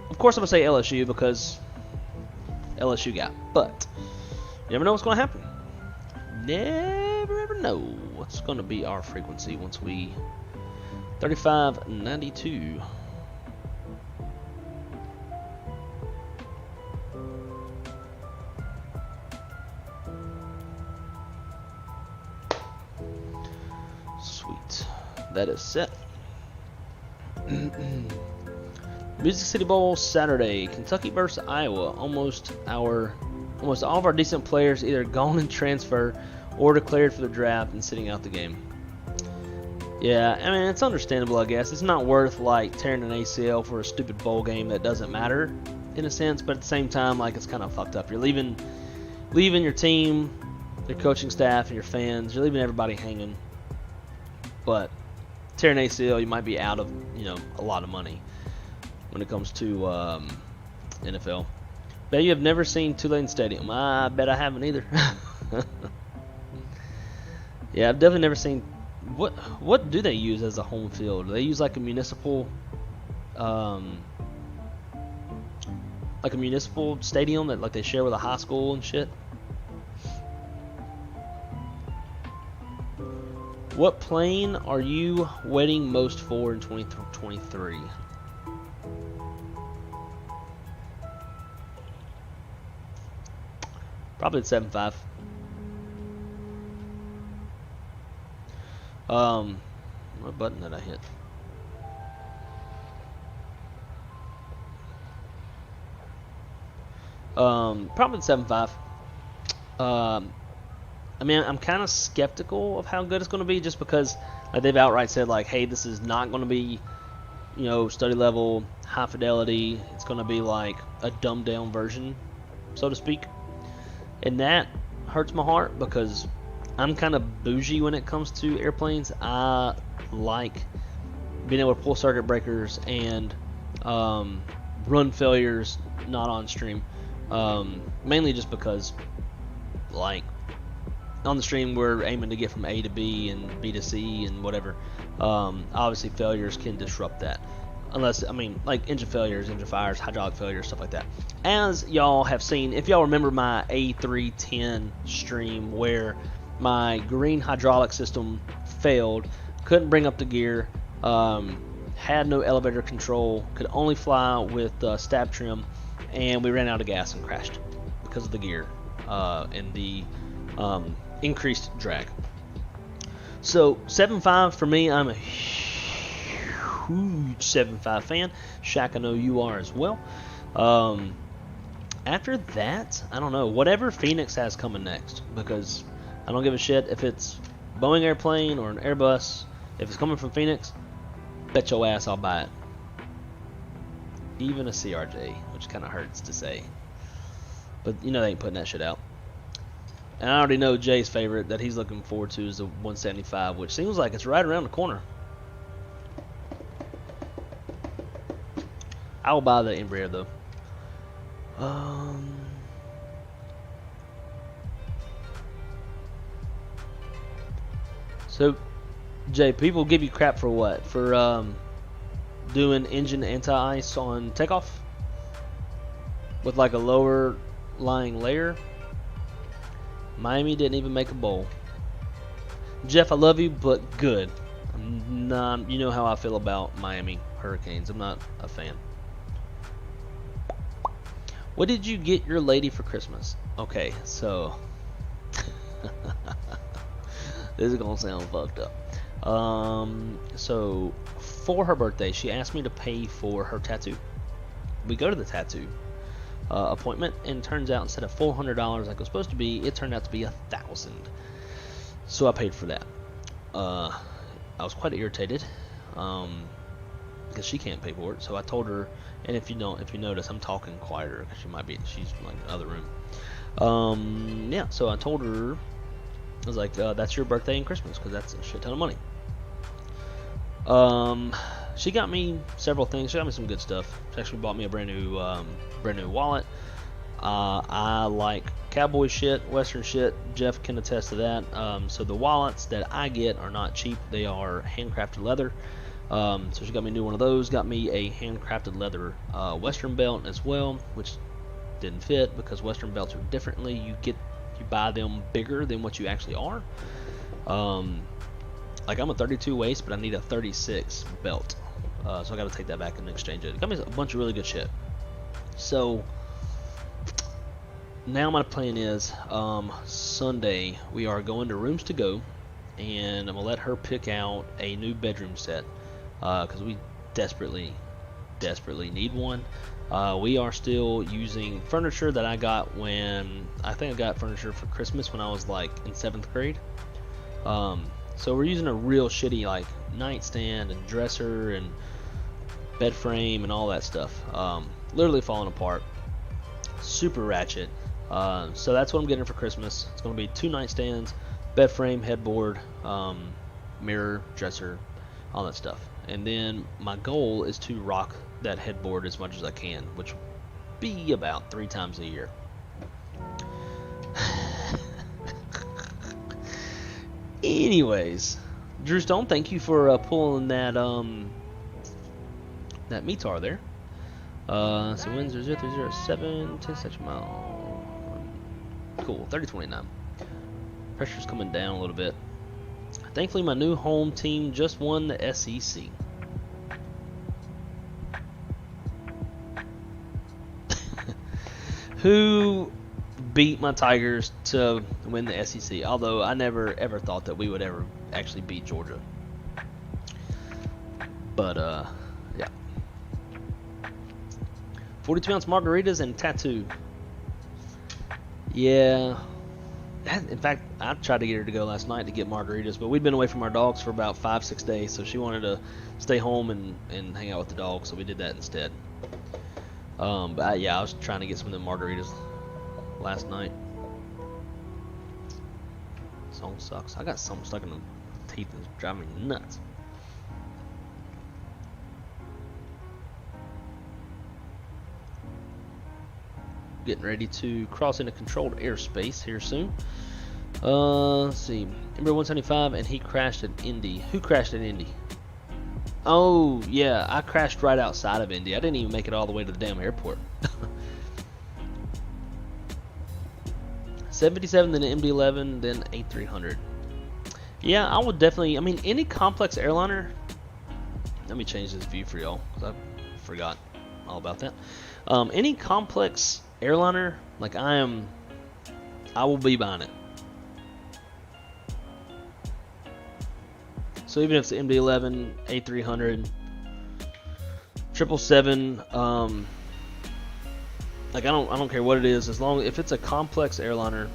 of course I'm going to say LSU because LSU got. But you never know what's going to happen. Never ever know what's going to be our frequency once we 3592. Sweet. That is set. Music City Bowl Saturday, Kentucky versus Iowa. Almost all of our decent players either gone in transfer or declared for the draft and sitting out the game. Yeah, I mean, it's understandable, I guess. It's not worth like tearing an ACL for a stupid bowl game that doesn't matter in a sense, but at the same time, like, it's kind of fucked up. You're leaving your team, your coaching staff, and your fans. You're leaving everybody hanging. But tearing an ACL, you might be out of, a lot of money when it comes to NFL. Bet you have never seen Tulane Stadium. I bet I haven't either. Yeah, I've definitely never seen. What do they use as a home field? Do they use like a municipal stadium that like they share with a high school and shit? What plane are you waiting most for in 2023? Probably the 7.5. What button did I hit? Probably the 7.5. I mean, I'm kind of skeptical of how good it's going to be, just because they've outright said like, hey, this is not going to be, study level, high fidelity. It's going to be like a dumbed down version, so to speak. And that hurts my heart because I'm kind of bougie when it comes to airplanes. I like being able to pull circuit breakers and run failures not on stream. Mainly just because, like, on the stream we're aiming to get from A to B and B to C and whatever. Obviously failures can disrupt that. Unless, I mean, like engine failures, engine fires, hydraulic failures, stuff like that. As y'all have seen, if y'all remember my A310 stream where my green hydraulic system failed, couldn't bring up the gear, had no elevator control, could only fly with stab trim, and we ran out of gas and crashed because of the gear and the increased drag. So 7.5 for me. I'm a huge 7.5 fan. Shaq, I know you are as well. After that, I don't know. Whatever Phoenix has coming next, because I don't give a shit if it's Boeing airplane or an Airbus. If it's coming from Phoenix, bet your ass I'll buy it. Even a CRJ, which kind of hurts to say. But you know they ain't putting that shit out. And I already know Jay's favorite that he's looking forward to is the 175, which seems like it's right around the corner. I will buy the Embraer though. So, Jay, people give you crap for what? For doing engine anti-ice on takeoff? With like a lower lying layer? Miami didn't even make a bowl. Jeff, I love you, but good. You know how I feel about Miami Hurricanes. I'm not a fan. What did you get your lady for Christmas? Okay, so this is gonna sound fucked up. So for her birthday, she asked me to pay for her tattoo. We go to the tattoo appointment, and turns out instead of $400 like it was supposed to be, it turned out to be $1,000. So I paid for that. I was quite irritated because she can't pay for it. So I told her, and if you notice, I'm talking quieter because she's like in the other room. Yeah. So I told her, I was like, that's your birthday and Christmas because that's a shit ton of money. She got me several things. She got me some good stuff. She actually bought me a brand new wallet. I like cowboy shit, western shit. Jeff can attest to that. So the wallets that I get are not cheap. They are handcrafted leather. So she got me a new one of those. Got me a handcrafted leather western belt as well, which didn't fit because western belts are differently. You buy them bigger than what you actually are. Like I'm a 32 waist, but I need a 36 belt. So I got to take that back and exchange it. It got me a bunch of really good shit. So now my plan is Sunday we are going to Rooms to Go, and I'm gonna let her pick out a new bedroom set because we desperately need one. We are still using furniture that I got when I got furniture for Christmas when I was like in 7th grade. So we're using a real shitty like nightstand and dresser and bed frame and all that stuff. Literally falling apart. Super ratchet. So that's what I'm getting for Christmas. It's going to be 2 nightstands, bed frame, headboard, mirror, dresser, all that stuff. And then my goal is to rock that headboard as much as I can, which will be about 3 times a year. Anyways, Drew Stone, thank you for pulling that that METAR there. So Windsor 0307, 10 section mile. Cool, 3029. Pressure's coming down a little bit. Thankfully, my new home team just won the SEC. Who beat my Tigers to win the SEC? Although I never ever thought that we would ever actually beat Georgia. But yeah. 42-ounce margaritas and tattoo. Yeah. In fact, I tried to get her to go last night to get margaritas, but we'd been away from our dogs for about 5-6 days, so she wanted to stay home and hang out with the dogs, so we did that instead. But yeah, I was trying to get some of them margaritas last night. Song sucks. I got something stuck in the teeth and it's driving me nuts. Getting ready to cross into controlled airspace here soon. Let's see. Embraer 175, and he crashed at Indy. Who crashed at Indy? Oh, yeah, I crashed right outside of Indy. I didn't even make it all the way to the damn airport. 77, then MD-11, then A300. Yeah, I would definitely, I mean, any complex airliner. Let me change this view for y'all, because I forgot all about that. Any complex airliner, like I will be buying it. So even if it's the MD-11, A300, 777, like I don't care what it is, as long if it's a complex airliner,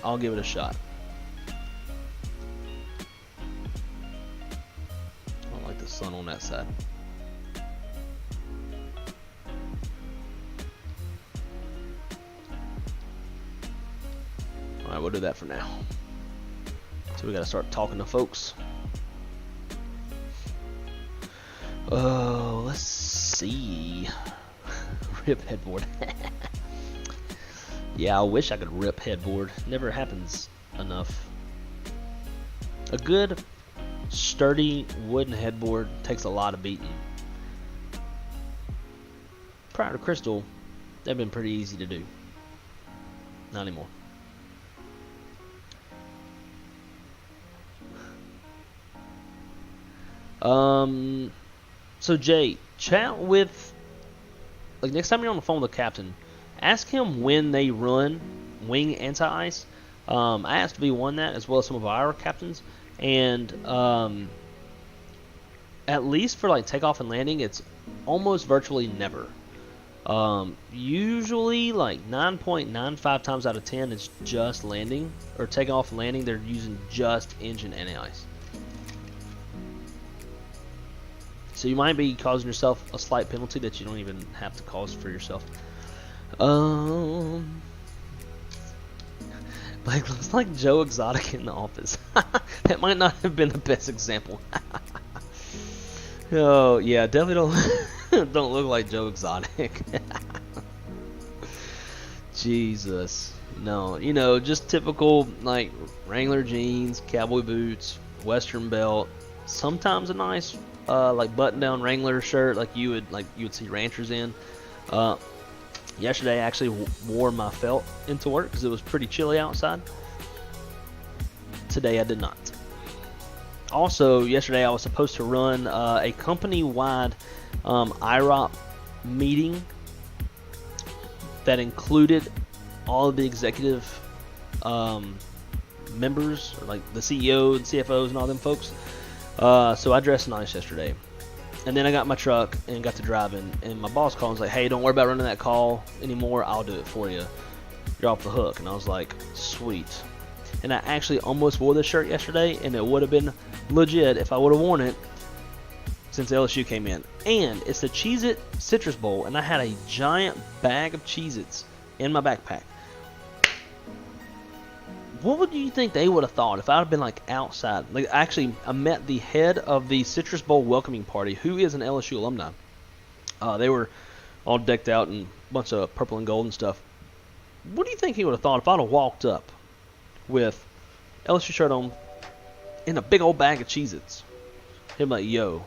I'll give it a shot. I don't like the sun on that side. All right, we'll do that for now. So we gotta start talking to folks. Oh, let's see. Rip headboard. Yeah, I wish I could rip headboard. Never happens enough. A good, sturdy wooden headboard takes a lot of beating. Prior to Crystal, they've been pretty easy to do. Not anymore. So Jay, chat with, like, next time you're on the phone with the captain, ask him when they run wing anti-ice. I asked V1 that, as well as some of our captains, and at least for like takeoff and landing, it's almost virtually never. Usually like 9.95 times out of 10 it's just landing, or takeoff and landing, they're using just engine anti-ice. So you might be causing yourself a slight penalty that you don't even have to cause for yourself. Like, looks like Joe Exotic in The Office. That might not have been the best example. Oh yeah, definitely don't look like Joe Exotic. Jesus, no, you know, just typical like Wrangler jeans, cowboy boots, Western belt, sometimes a nice like button-down Wrangler shirt like you would see ranchers in. Yesterday I actually wore my felt into work because it was pretty chilly outside. Today I did not. Also, yesterday I was supposed to run a company-wide IROP meeting that included all of the executive members, like the CEO and CFOs and all them folks. So I dressed nice yesterday. And then I got my truck and got to driving, and my boss called and was like, hey, don't worry about running that call anymore. I'll do it for you. You're off the hook. And I was like, sweet. And I actually almost wore this shirt yesterday, and it would have been legit if I would have worn it since LSU came in. And it's the Cheez-It Citrus Bowl, and I had a giant bag of Cheez-Its in my backpack. What would you think they would have thought if I had been like outside? Like, actually, I met the head of the Citrus Bowl welcoming party, who is an LSU alumni. They were all decked out in a bunch of purple and gold and stuff. What do you think he would have thought if I'd have walked up with LSU shirt on and a big old bag of Cheez-Its? He'd be like, yo,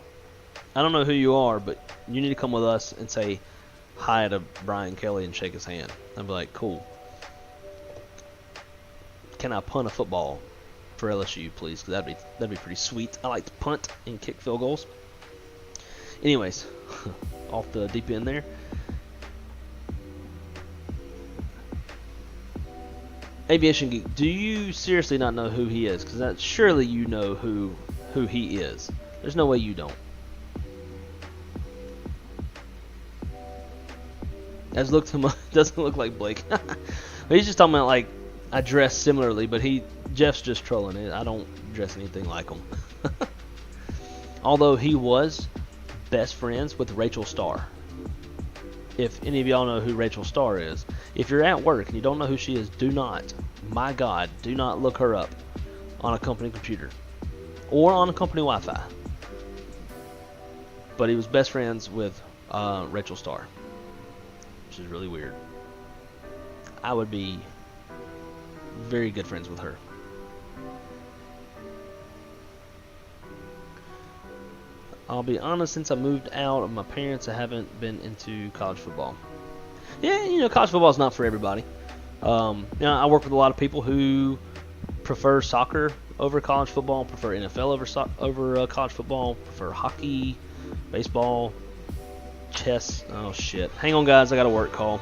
I don't know who you are, but you need to come with us and say hi to Brian Kelly and shake his hand. I'd be like, cool. Can I punt a football for LSU, please? Because that'd be pretty sweet. I like to punt and kick field goals. Anyways, off the deep end there. Aviation Geek, do you seriously not know who he is? Because surely you know who he is. There's no way you don't. As look to my, doesn't look like Blake. He's just talking about like I dress similarly, but Jeff's just trolling it. I don't dress anything like him. Although he was best friends with Rachel Starr. If any of y'all know who Rachel Starr is, if you're at work and you don't know who she is, do not, my God, do not look her up on a company computer or on a company Wi-Fi. But he was best friends with Rachel Starr, which is really weird. I would be very good friends with her. I'll be honest, since I moved out of my parents, I haven't been into college football. Yeah, you know, college football is not for everybody. You know, I work with a lot of people who prefer soccer over college football, prefer NFL over college football, prefer hockey, baseball, chess. Oh shit! Hang on, guys, I got a work call.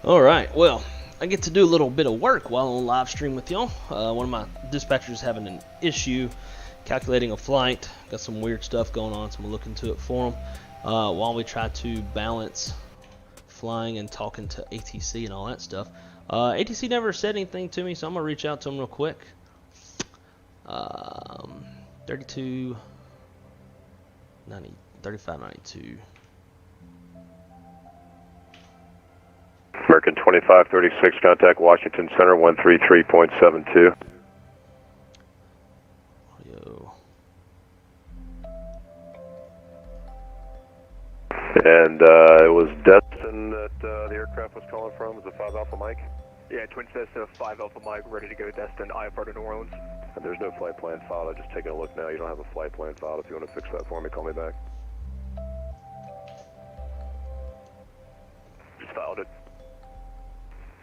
Alright, well, I get to do a little bit of work while on live stream with y'all. One of my dispatchers having an issue calculating a flight. Got some weird stuff going on, so I'm going to look into it for him while we try to balance flying and talking to ATC and all that stuff. ATC never said anything to me, so I'm going to reach out to him real quick. 3592. American 2536, contact Washington Center 133.72. Audio. And it was Destin that the aircraft was calling from. Was it 5 Alpha Mike? Yeah, Twin Cessna 5 Alpha Mike, ready to go Destin, IFR to New Orleans. And there's no flight plan filed. I'm just taking a look now. You don't have a flight plan filed. If you want to fix that for me, call me back. Just filed it.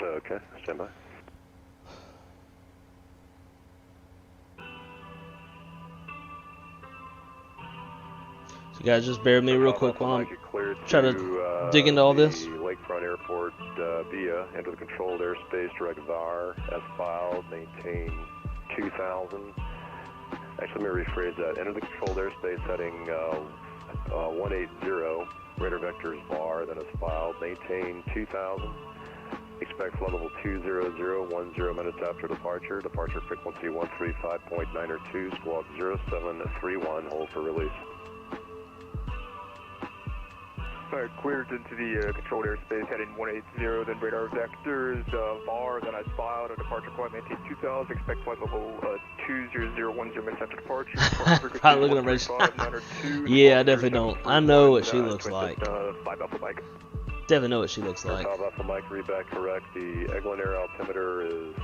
Okay, stand by. So guys, just bear with me real quick while I'm trying to dig into all this. Lakefront Airport via enter the controlled airspace, direct VAR, as filed, maintain 2000. Actually, let me rephrase that. Enter the controlled airspace heading 180, radar vectors VAR, then as filed, maintain 2000. Expect flight level 20010 minutes after departure. Departure frequency 135.902, squawk 0731, hold for release. Alright, cleared into the controlled airspace, heading 180, then radar vectors, VAR, then I filed, departure point, maintain 2000, expect flight level 20010 minutes after departure. Probably looking at Rachel. Yeah, I definitely don't. I know what she looks like. 5 Alpha Mike. Definitely know what she looks like. 5 Alpha Mike, read back correct. The Eglin Air altimeter is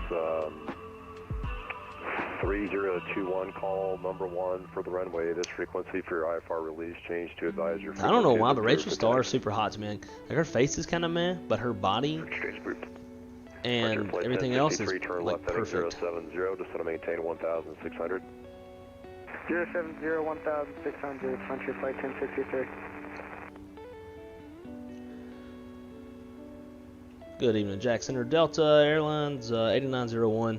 3021, call number 1 for the runway. This frequency for your IFR release change to advisor. I don't know why, but Rachel Starr is super hot, man. Like her face is kind of meh, but her body and everything else is like perfect. 070, just want to maintain 1,600. 070, 1,600, Frontier Flight 1063. Good evening, Jack Center Delta Airlines 8901.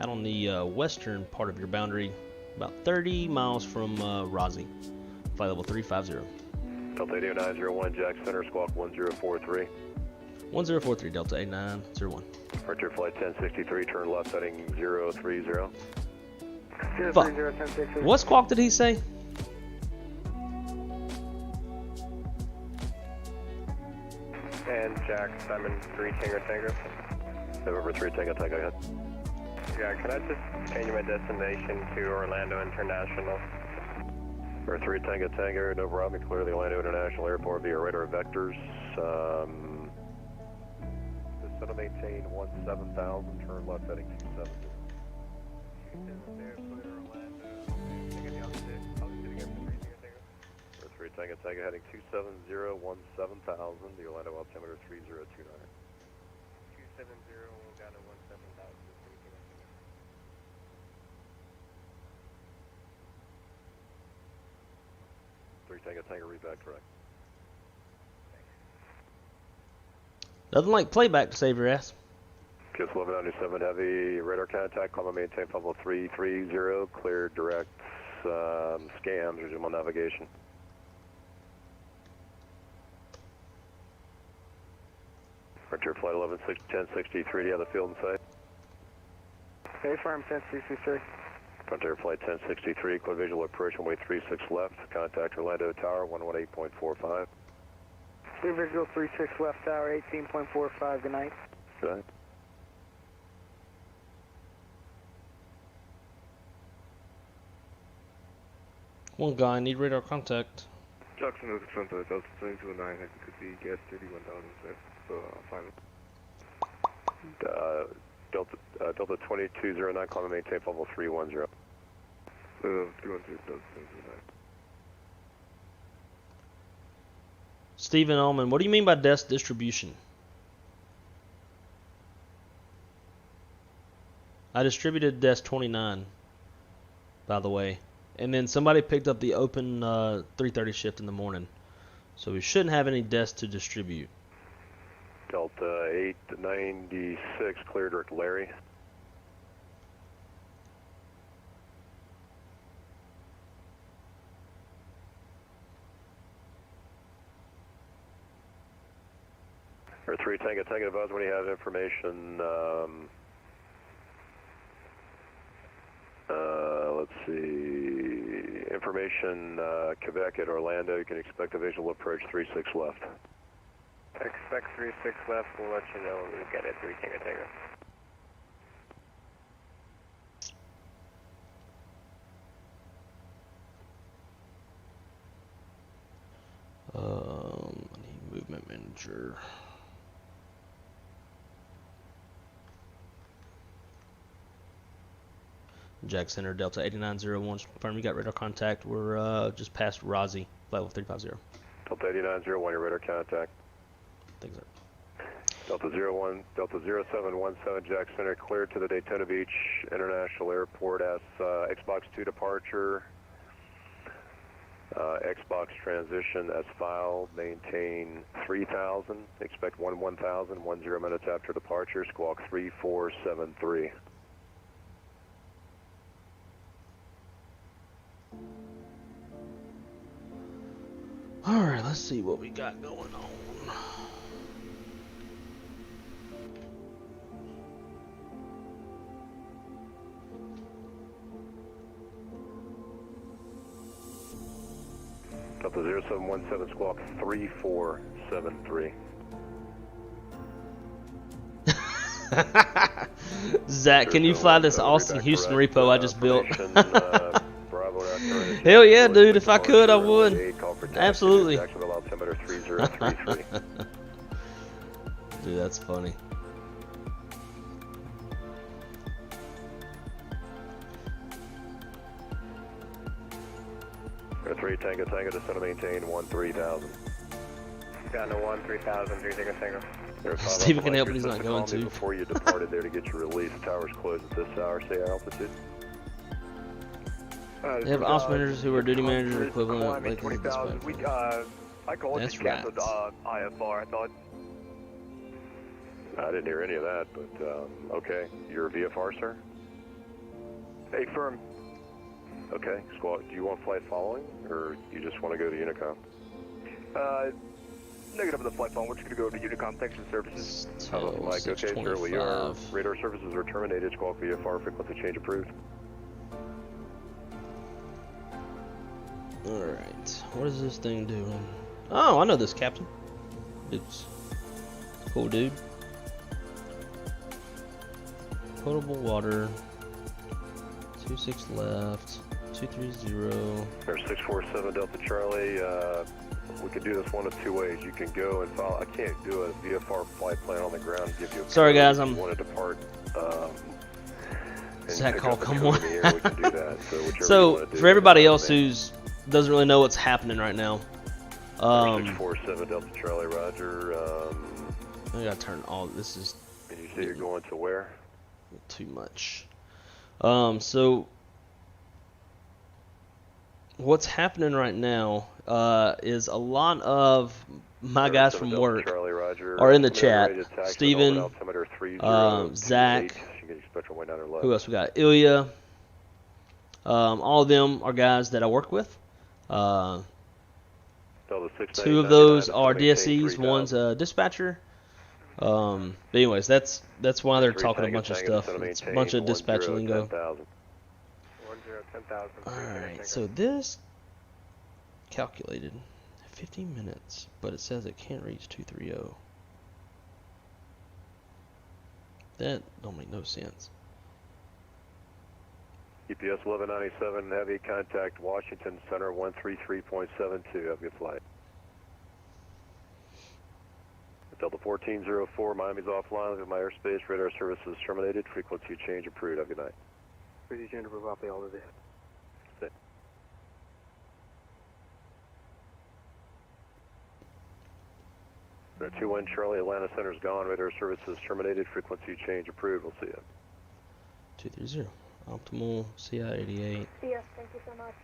Out on the western part of your boundary, about 30 miles from Rossi. Flight level 350. Delta 8901, Jack Center, squawk 1043. 1043, Delta 8901. Frontier Flight 1063, turn left heading 030. 030, Fuck. 1063. What squawk did he say? And Jack, Simon 3 Tango. November 3 Tango Tango ahead. Yeah, can I just change my destination to Orlando International? November 3 Tango Tango, no problem. Clear the Orlando International Airport via radar vectors. Just set to maintain 17,000, turn left heading 270. Three Tango Tango heading 270, 17,000, the Orlando altimeter 3029. 270, down to 17,000. 3 Tango Tango, read back correct. Nothing like playback to save your ass. Kiss 1197 heavy, radar contact, climb and maintain level 330, clear direct scams, resume on navigation. Frontier Flight 1063, do you have the field in sight? Hey, Farm 1063. Frontier Flight 1063, clear visual approach, runway 36 left, contact Orlando Tower 118.45. Clear visual 36 left tower, 18.45, good night. Good night. One guy, need radar contact. Jackson is Center, Delta 229, I could see gas 31,000, so final. Delta 2209, climb and maintain level 310. 312, Delta 229. Stephen Allman, what do you mean by desk distribution? I distributed desk 29, by the way. And then somebody picked up the open 3:30 shift in the morning. So we shouldn't have any desks to distribute. Delta 896, clear direct Larry. Or 3 Tango Tango, advise when you have information. Let's see, information Quebec at Orlando. You can expect a visual approach 36 left. Expect 36 left, we'll let you know when we get it, 3 Tango Tango. I need movement manager. Jack Center, Delta 8901, confirm you got radar contact. We're just past Razi, level 350. Delta 8901, your radar contact. Thanks, sir. Delta 0717, Jack Center, cleared to the Daytona Beach International Airport as Xbox 2 departure. Xbox transition as filed, maintain 3000, expect 1000, 10 minutes after departure, squawk 3473. Alright, let's see what we got going on. Delta 0717, squawk 3473. Zach, can you fly this Austin Houston repo I just built? Bravo, Hell yeah, dude. If I could, I would. Absolutely. Dude, that's funny. Air 3 Tango Tango, descend to maintain 13,000. Down to 13,000, 3 Tango Tango. Steven can help, but he's not going to. Before you departed there to get your release, towers closed at this hour. Say altitude. They have ops managers who are duty managers equivalent. Like 20,000. I called That's you canceled IFR, I thought. I didn't hear any of that, but okay. You're a VFR, sir? Hey, firm. Okay. Squad, do you want flight following, or you just want to go to Unicom? Negative of the flight phone. We're just going to go to Unicom. Thanks for the services. Mike, okay, sir, we are. Radar services are terminated. Squawk VFR, frequency change approved. Alright, what is this thing doing? Oh, I know this captain. It's cool, dude. Potable water. 26 left. 230. There's 647 Delta Charlie. We can do this one of two ways. You can go and follow. I can't do a VFR flight plan on the ground and give you a sorry, guys, I'm want to depart. Does that call come on? We can do that. So for everybody else who's doesn't really know what's happening right now. 647 Delta Charlie, Roger. I gotta turn all this is. And you say you're going to where? Too much. So what's happening right now is a lot of my guys from work are in the chat. Steven, Zach, who else we got? Ilya. All of them are guys that I work with. Two of those are DSCs. One's a dispatcher. But anyways, that's why they're talking a bunch of stuff. It's a bunch of dispatch lingo. 10,000. Alright, so this calculated 15 minutes, but it says it can't reach 230. That don't make no sense. EPS 1197, heavy contact Washington Center 133.72, have your flight. Delta 1404, Miami's offline, with my airspace, radar services terminated, frequency change approved, have a good night. Frequency change approved, I'll pay all of this. 21 Charlie, Atlanta Center's gone, radar services terminated, frequency change approved, we'll see you. 230, optimal, CI88. Yes, thank you so much.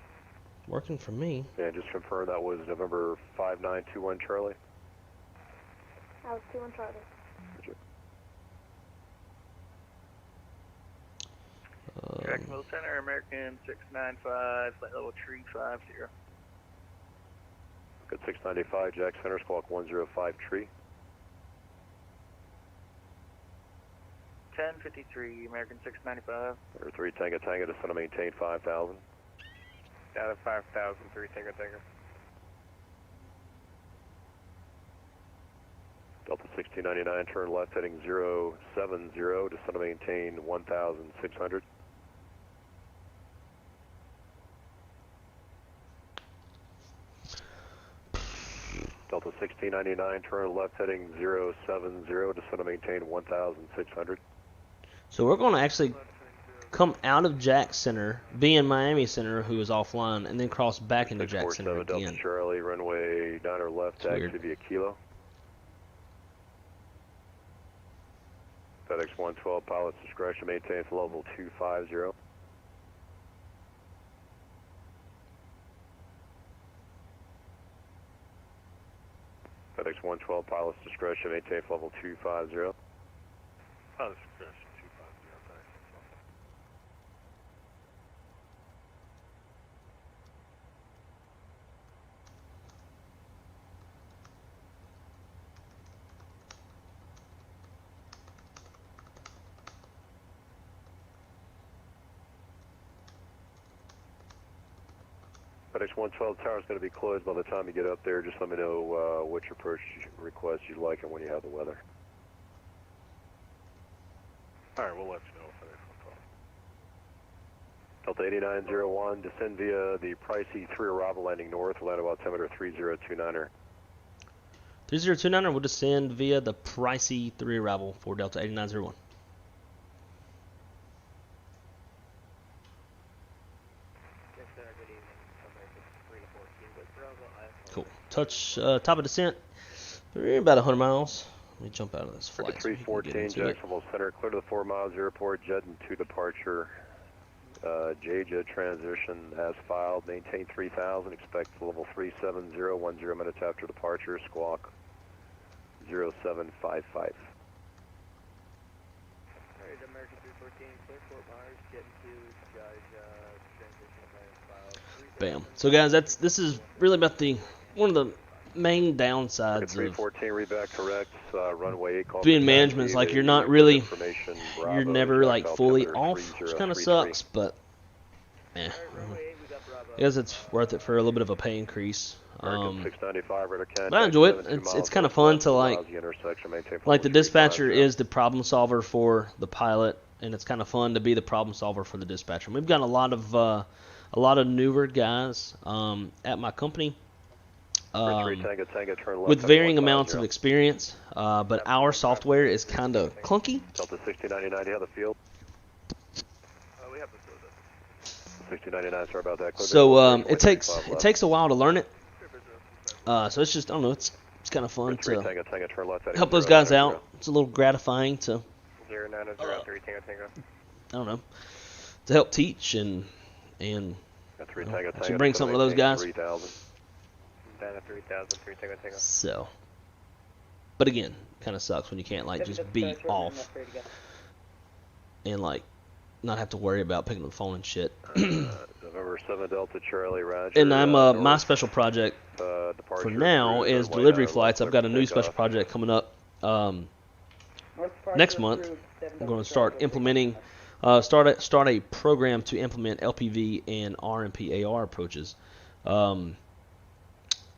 Working for me. Yeah, just confirm that was November 5921 Charlie. I was 2 on Charlie. Jacksonville Center, American 695, flight level 350. Good 695, Jack Center, squawk 105 tree. 1053, American 695. Or 3 Tango Tango, descend and maintain 5,000. Out of 5,000, 3 Tango Tango. Delta 1699, turn left heading 070, descend and maintain 1,600. Delta 1699, turn left heading 070, descend and maintain 1,600. So we're going to actually come out of Jack Center, be in Miami Center, who is offline, and then cross back into Jack Center 647 again. Delta Charlie, runway 9 left, taxi via Kilo. FedEx 112, pilot's discretion, maintain for level 250. FedEx 112, pilot's discretion, maintain for level 250. Pilot's discretion, 250, thanks. FedEx 112 tower is going to be closed by the time you get up there. Just let me know which approach request you'd like and when you have the weather. All right, we'll let you know. FedEx 112. Delta 8901, descend via the Pricey 3 arrival landing north, land about altimeter 3029er. 3029er will descend via the Pricey 3 arrival for Delta 8901. Cool. Touch top of descent. We're about 100 miles. Let me jump out of this flight. 314, Jacksonville Center, clear to the 4 miles airport, jet and 2 departure. JJ transition as filed, maintain 3000, expect level 370, 10 minutes after departure, squawk 0755. Alright, American 314, clear Fort Myers, jet and 2, transition as filed. Bam. So guys, this is really about one of the main downsides of 314, reback correct, runway 8, call being management. Is like you're not really, you're never like fully off, which kind of sucks, but I guess it's worth it for a little bit of a pay increase. But I enjoy it. It's kind of fun to like the dispatcher is the problem solver for the pilot, and it's kind of fun to be the problem solver for the dispatcher. We've got a lot of newer guys at my company with varying amounts of experience, but our software is kind of clunky. Delta 1699, do you have the field? We have the field. 1699, sorry about that. So it takes a while to learn it. So it's just, I don't know, it's kind of fun to help those guys out. It's a little gratifying to, 0903 Tango Tango. I don't know, to help teach and actually bring something to those guys. 3000, 3 Tango Tango. So, but again, kind of sucks when you can't like just be off and like not have to worry about picking up the phone and shit. November 7 Delta Charlie, Roger. And I'm my special project for now is delivery flights. I've got a new special project coming up next month. I'm going to start implementing, start a program to implement LPV and RMP AR approaches.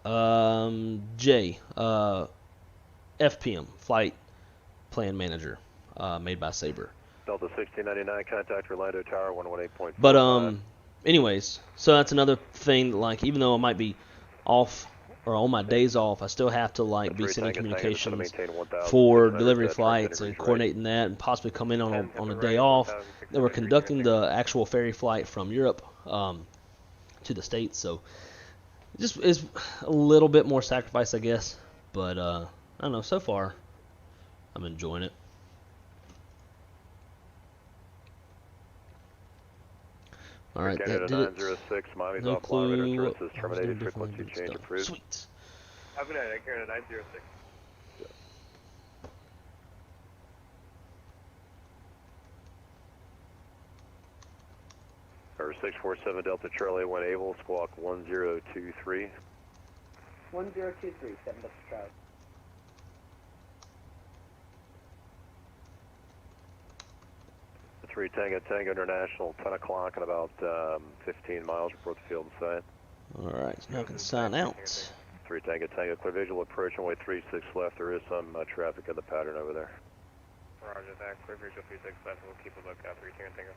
FPM, Flight Plan Manager, made by Sabre. Delta 1699, contact Orlando Tower 118.5. But anyways, so that's another thing. Like, even though I might be off or on my days off, I still have to like be sending communications for delivery flights and coordinating that, and possibly come in on a day off. Then we're conducting the actual ferry flight from Europe to the States, so it just is a little bit more sacrifice, I guess. But I don't know. So far, I'm enjoying it. All right, that did it. 906, Miami's No offline, clue. radar service terminated, frequency change approved. Sweet. Have a good night, Carolina 906. Or 647 Delta Charlie 1 Able, squawk 1023. 1023, 7 Delta Charlie. Three Tango Tango International, 10 o'clock and about 15 miles, report the field and site. Alright, so now I can sign out. 3 Tango Tango, clear visual approach, runway 36 left. There is some traffic in the pattern over there. Roger that, clear visual 36 left, we'll keep a lookout, 3 Tango Tango.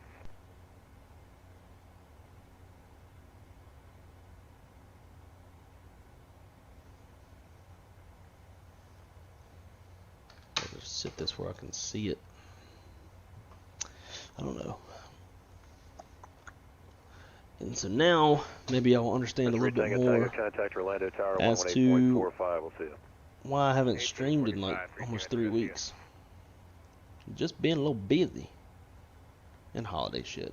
I'll just sit this where I can see it. I don't know. And so now, maybe I'll understand a little bit more as to why I haven't streamed in like almost 3 weeks. Just being a little busy. And holiday shit.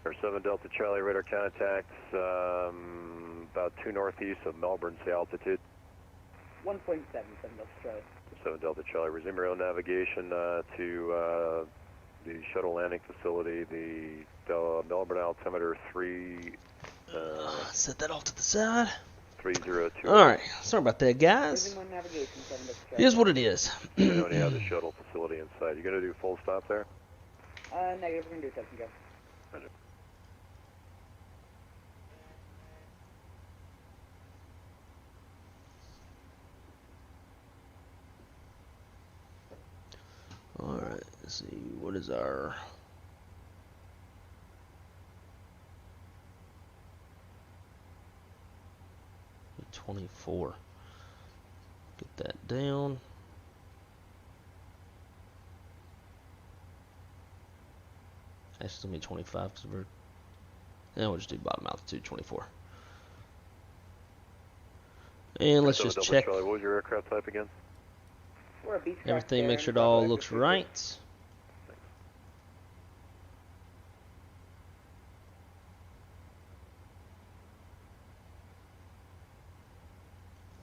7 Delta Charlie, radar contacts about 2 northeast of Melbourne, say altitude. 1.7, 7 Delta Charlie. 7 Delta Charlie, resume your own navigation to the shuttle landing facility, the Melbourne altimeter 3. Set that off to the side. 302. Alright, sorry about that, guys. Here's what it is. You only have the shuttle facility inside. You gonna do full stop there? Negative, we're gonna do touch and go. Roger. Alright, let's see, what is our... $24. Get that down. Actually, it's gonna be 25 because we're... Then we'll just do bottom altitude 24. And let's just check Charlie, what was your aircraft type again? We're a beach everything, make sure it all looks right.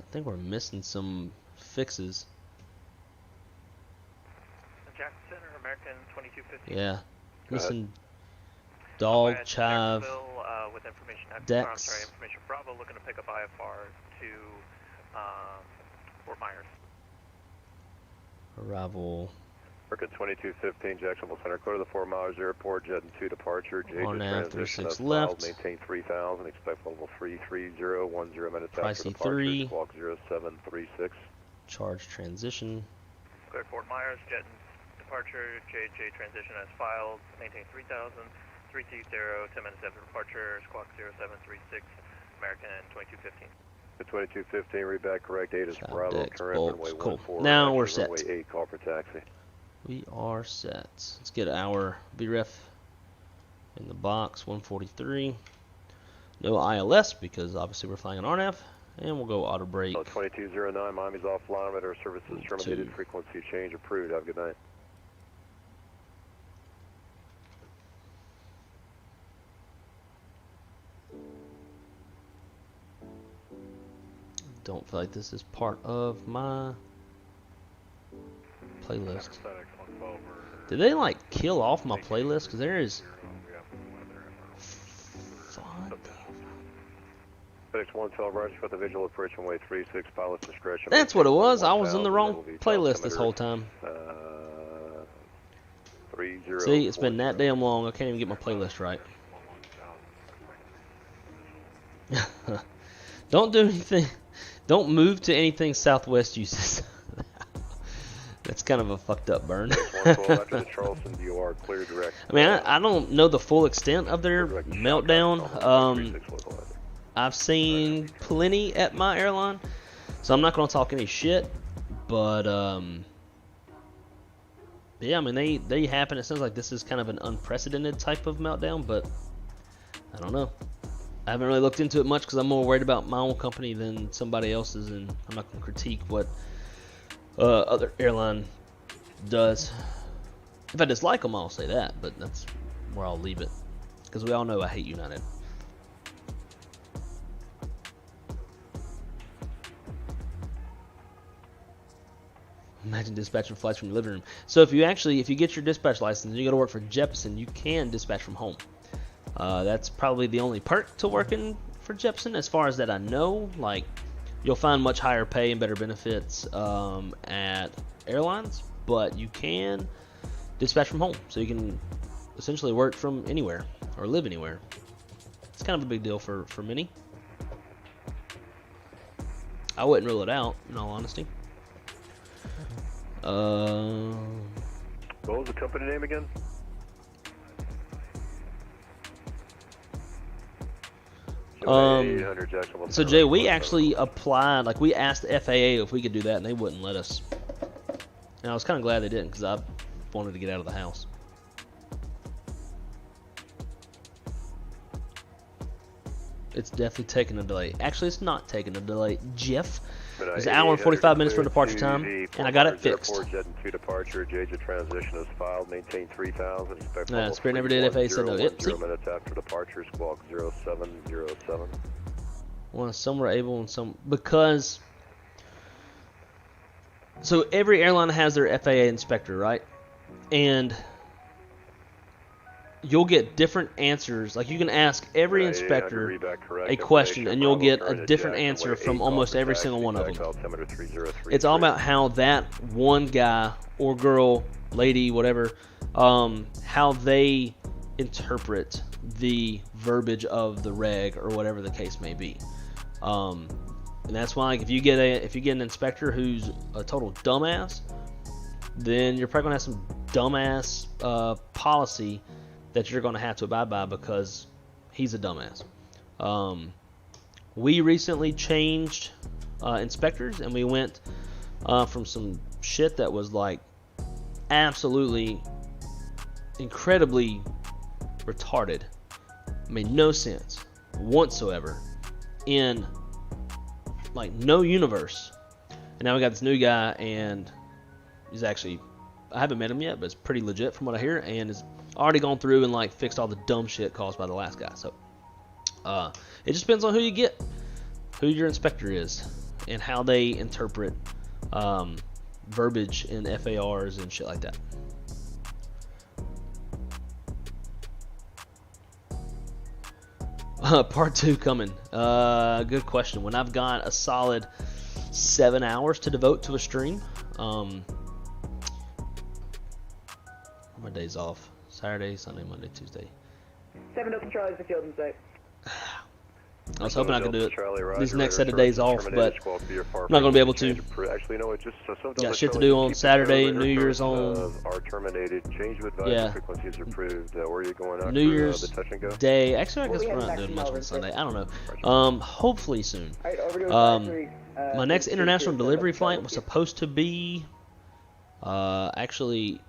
I think we're missing some fixes. Jackson Center, American 2250. Yeah, missing dog, chive, with information. decks. Sorry, information Bravo looking to pick up IFR to Fort Myers. Arrival. American 2215, Jacksonville Center, clear to the 4 Myers Airport, jet and 2 departure, JJ RNAV transition 36 as left. filed, maintain 3000, expect level 33010 minutes after Pricey departure, 3. squawk 0736. Charge transition. Clear Fort Myers, jet and departure, JJ transition as filed, maintain 3000, 330, 10 minutes after departure, squawk 0736, American 2215. The 2215, read back correct, 8 is South Bravo, decks, current bolts, runway cool. 14. Now we're set. Runway 8, call for taxi. We are set. Let's get our BREF in the box, 143. No ILS because obviously we're flying an RNAV. And we'll go auto brake. 2209, Miami's offline, radar services terminated, frequency change approved. Have a good night. Don't feel like this is part of my playlist. Did they like kill off my playlist? Because there is fun. FedEx 112, Roger, for the visual approach runway 36, pilot's discretion. That's what it was. I was in the wrong playlist this whole time. 30. See, it's been that damn long. I can't even get my playlist right. Don't do anything. Don't move to anything Southwest uses. That's kind of a fucked up burn. I mean, I don't know the full extent of their meltdown. I've seen plenty at my airline, so I'm not going to talk any shit. But yeah, I mean they happen. It sounds like this is kind of an unprecedented type of meltdown, but I don't know. I haven't really looked into it much because I'm more worried about my own company than somebody else's, and I'm not going to critique what other airline does. If I dislike them, I'll say that, but that's where I'll leave it because we all know I hate United. Imagine dispatching flights from your living room. So if you get your dispatch license and you go to work for Jeppesen, you can dispatch from home. That's probably the only perk to working for Jeppesen, as far as that I know. Like, you'll find much higher pay and better benefits at airlines, but you can dispatch from home, so you can essentially work from anywhere or live anywhere. It's kind of a big deal for many. I wouldn't rule it out, in all honesty. What was the company name again? So Jay, we actually applied, like we asked the FAA if we could do that, and they wouldn't let us. And I was kind of glad they didn't, because I wanted to get out of the house. It's definitely taking a delay. Actually, it's not taking a delay. Jeff, it's an hour and 45 minutes for departure time, and I got it fixed. Jet and 2 departure, JJ transition is filed, maintain 3000. Spirit never did. FAA said no. Yep, see. 0 minutes after departure, squawk 0707. Well, some were able and some, because, so every airline has their FAA inspector, right? And you'll get different answers. Like, you can ask every inspector a question, and you'll get a different answer from almost every single one of them. It's all about how that one guy or girl, lady, whatever, how they interpret the verbiage of the reg or whatever the case may be. And that's why, like, if you get an inspector who's a total dumbass, then you're probably gonna have some dumbass policy that you're going to have to abide by, because he's a dumbass. We recently changed inspectors, and we went from some shit that was like absolutely incredibly retarded, made no sense whatsoever in like no universe, and now we got this new guy, and he's actually, I haven't met him yet, but it's pretty legit from what I hear, and is already gone through and like fixed all the dumb shit caused by the last guy. So it just depends on who you get, who your inspector is, and how they interpret verbiage in FARs and shit like that. Part 2 coming. Good question. When I've got a solid 7 hours to devote to a stream, my days off. Saturday, Sunday, Monday, Tuesday. 7 Open Charlie's the field in sight. I was hoping I could do it these next set of days off, but I'm not going to be able to. Actually, no, it just got shit to do on Saturday, New Year's on. Are terminated. Change of advisory frequencies approved. Where are you going after New Year's the touch and go? Day. Actually, I guess we're not doing much on Sunday. I don't know. Hopefully soon. My next international delivery flight was supposed to be actually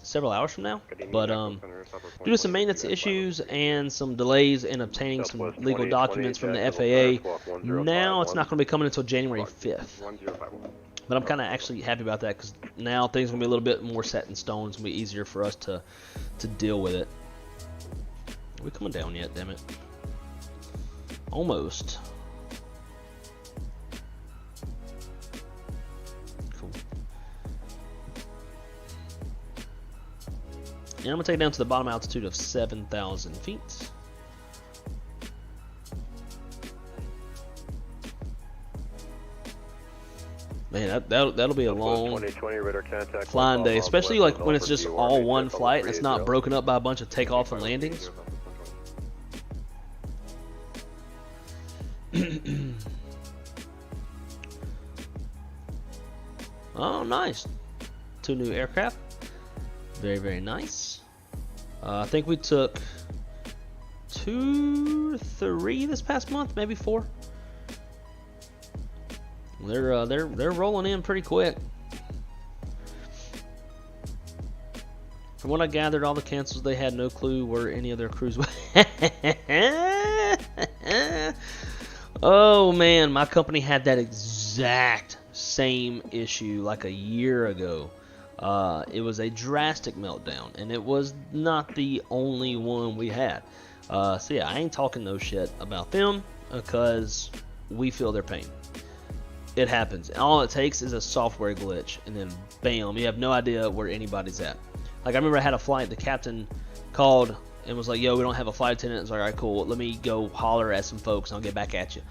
several hours from now, but due to some maintenance issues and some delays in obtaining some legal documents from the FAA, now it's not going to be coming until January 5th. But I'm kind of actually happy about that, because now things are going to be a little bit more set in stone. It's going to be easier for us to deal with it. Are we coming down yet? Damn it! Almost. And I'm going to take it down to the bottom altitude of 7,000 feet. Man, that'll be a long flying day, especially like when it's just all one flight and it's not broken up by a bunch of takeoff and landings. Oh, nice. 2 new aircraft. Very, very nice. I think we took 2 or 3 this past month, maybe 4. They're rolling in pretty quick. From what I gathered, all the cancels, they had no clue where any of their crews were. Oh man, my company had that exact same issue like a year ago. It was a drastic meltdown, and it was not the only one we had. So yeah, I ain't talking no shit about them, because we feel their pain. It happens. All it takes is a software glitch, and then bam, you have no idea where anybody's at. Like, I remember I had a flight, the captain called and was like, yo, we don't have a flight attendant. I was like, all right, cool, let me go holler at some folks and I'll get back at you.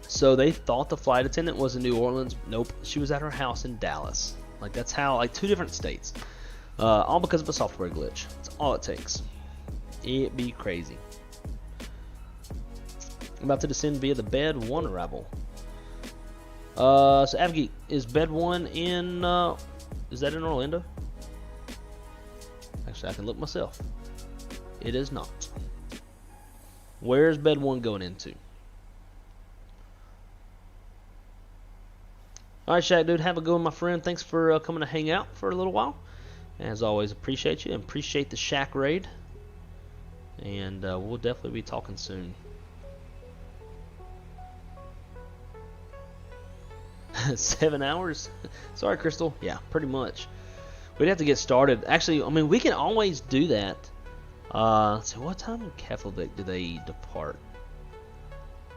So they thought the flight attendant was in New Orleans. Nope, she was at her house in Dallas. Like, that's how, like, 2 different states. All because of a software glitch. That's all it takes. It'd be crazy. I'm about to descend via the Bed 1 arrival. So Avgeek, is Bed 1 in, is that in Orlando? Actually, I can look myself. It is not. Where's Bed 1 going into? Alright, Shaq, dude, have a good one, my friend. Thanks for coming to hang out for a little while. As always, appreciate you and appreciate the Shaq raid. And we'll definitely be talking soon. 7 hours? Sorry, Crystal. Yeah, pretty much. We'd have to get started. Actually, I mean, we can always do that. So what time in Keflavik do they depart?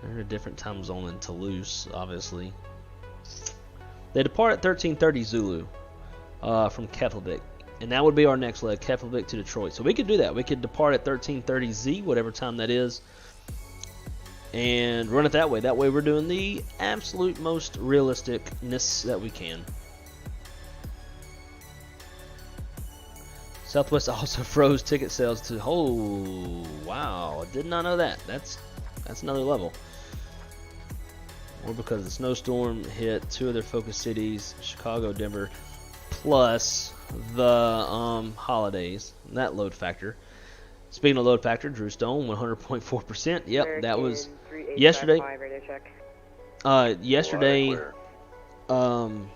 They're in a different time zone than Toulouse, obviously. They depart at 13:30 Zulu from Keflavik. And that would be our next leg, Keflavik to Detroit. So we could do that. We could depart at 13:30 Z, whatever time that is, and run it that way. That way we're doing the absolute most realisticness that we can. Southwest also froze ticket sales to... Oh, wow. I did not know that. That's another level. Or because the snowstorm hit 2 of their focus cities, Chicago, Denver, plus the holidays. That load factor. Speaking of load factor, Drew Stone, 100.4%. Yep, that was yesterday. Yesterday. Haven't heard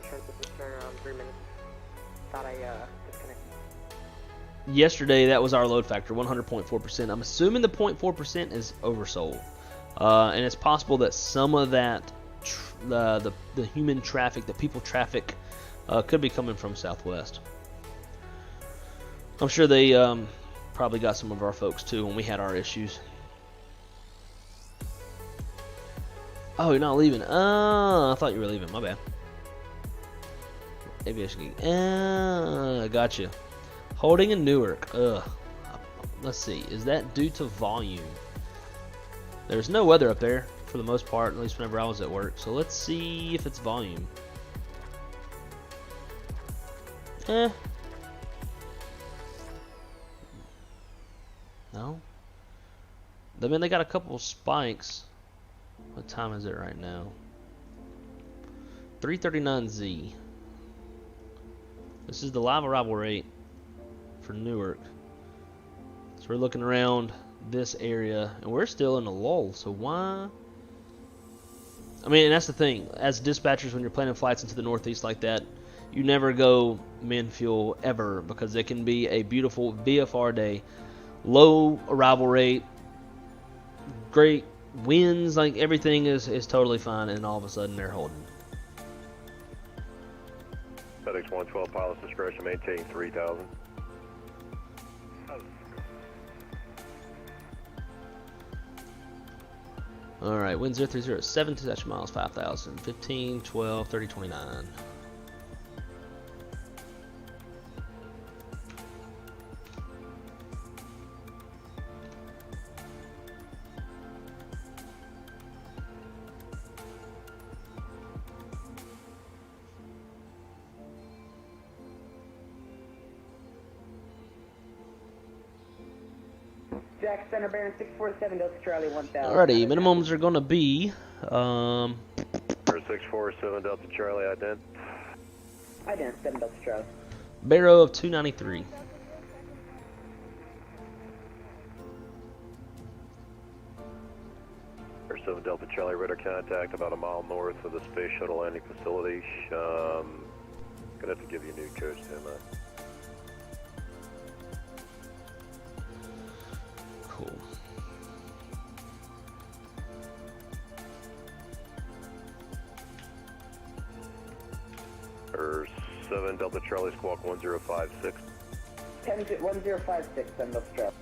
from this turn around 3 minutes. Thought I disconnected. Yesterday, that was our load factor, 100.4%. I'm assuming the 0.4% is oversold. And it's possible that some of that, the human traffic, the people traffic, could be coming from Southwest. I'm sure they probably got some of our folks too when we had our issues. Oh, you're not leaving. I thought you were leaving. My bad. Aviation Geek. Gotcha. Holding in Newark. Let's see. Is that due to volume? There's no weather up there for the most part, at least whenever I was at work. So let's see if it's volume. No. I mean, they got a couple of spikes. What time is it right now? 3:39Z. This is the live arrival rate for Newark. So we're looking around this area, and we're still in a lull. So why? I mean, and that's the thing. As dispatchers, when you're planning flights into the Northeast like that, you never go min fuel ever, because it can be a beautiful VFR day, low arrival rate, great winds, like everything is totally fine, and all of a sudden they're holding. FedEx 112 pilot's discretion, maintain 3,000. Alright, wind 0307, detach miles 5,000, 15, 12, 30, 29. Jack Center Baron 647 Delta Charlie 1000. Alrighty, minimums are going to be 647 Delta Charlie, ident. Ident 7 Delta Charlie. Barrow of 293. Air 7 Delta Charlie, radar contact about a mile north of the Space Shuttle landing facility. Gonna have to give you a new coach, Tim. Cool. Air 7 Delta Charlie, squawk 1056. 1056 7 Delta Charlie.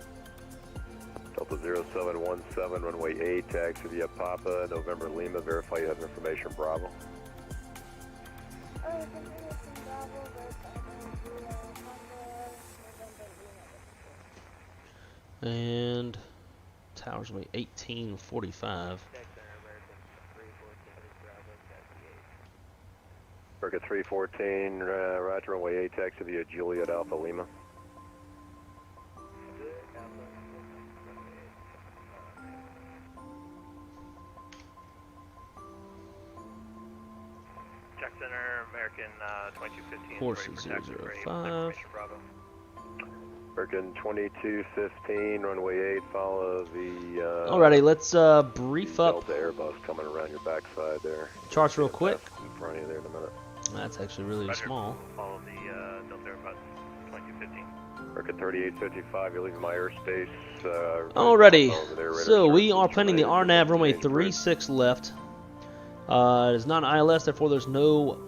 Delta 0717, runway 8, taxi via Papa, November Lima, verify you have information, Bravo. And tower's gonna be 1845. America 314, roger, runway 8, taxi via Juliet Alpha Lima. Check center, American 2215. Horse 005. Bravo. American 2215, runway 8, follow the Alrighty, let's brief up Delta Airbus coming around your backside there. charts real quick. In front of you there in a minute. That's actually really Roger. small. Follow the Delta Airbus 2215. American 3855, you're leaving my airspace. Alrighty, over there, radar so we services are planning the terminated, RNAV runway change approach. 36 left. It is not an ILS, therefore there's no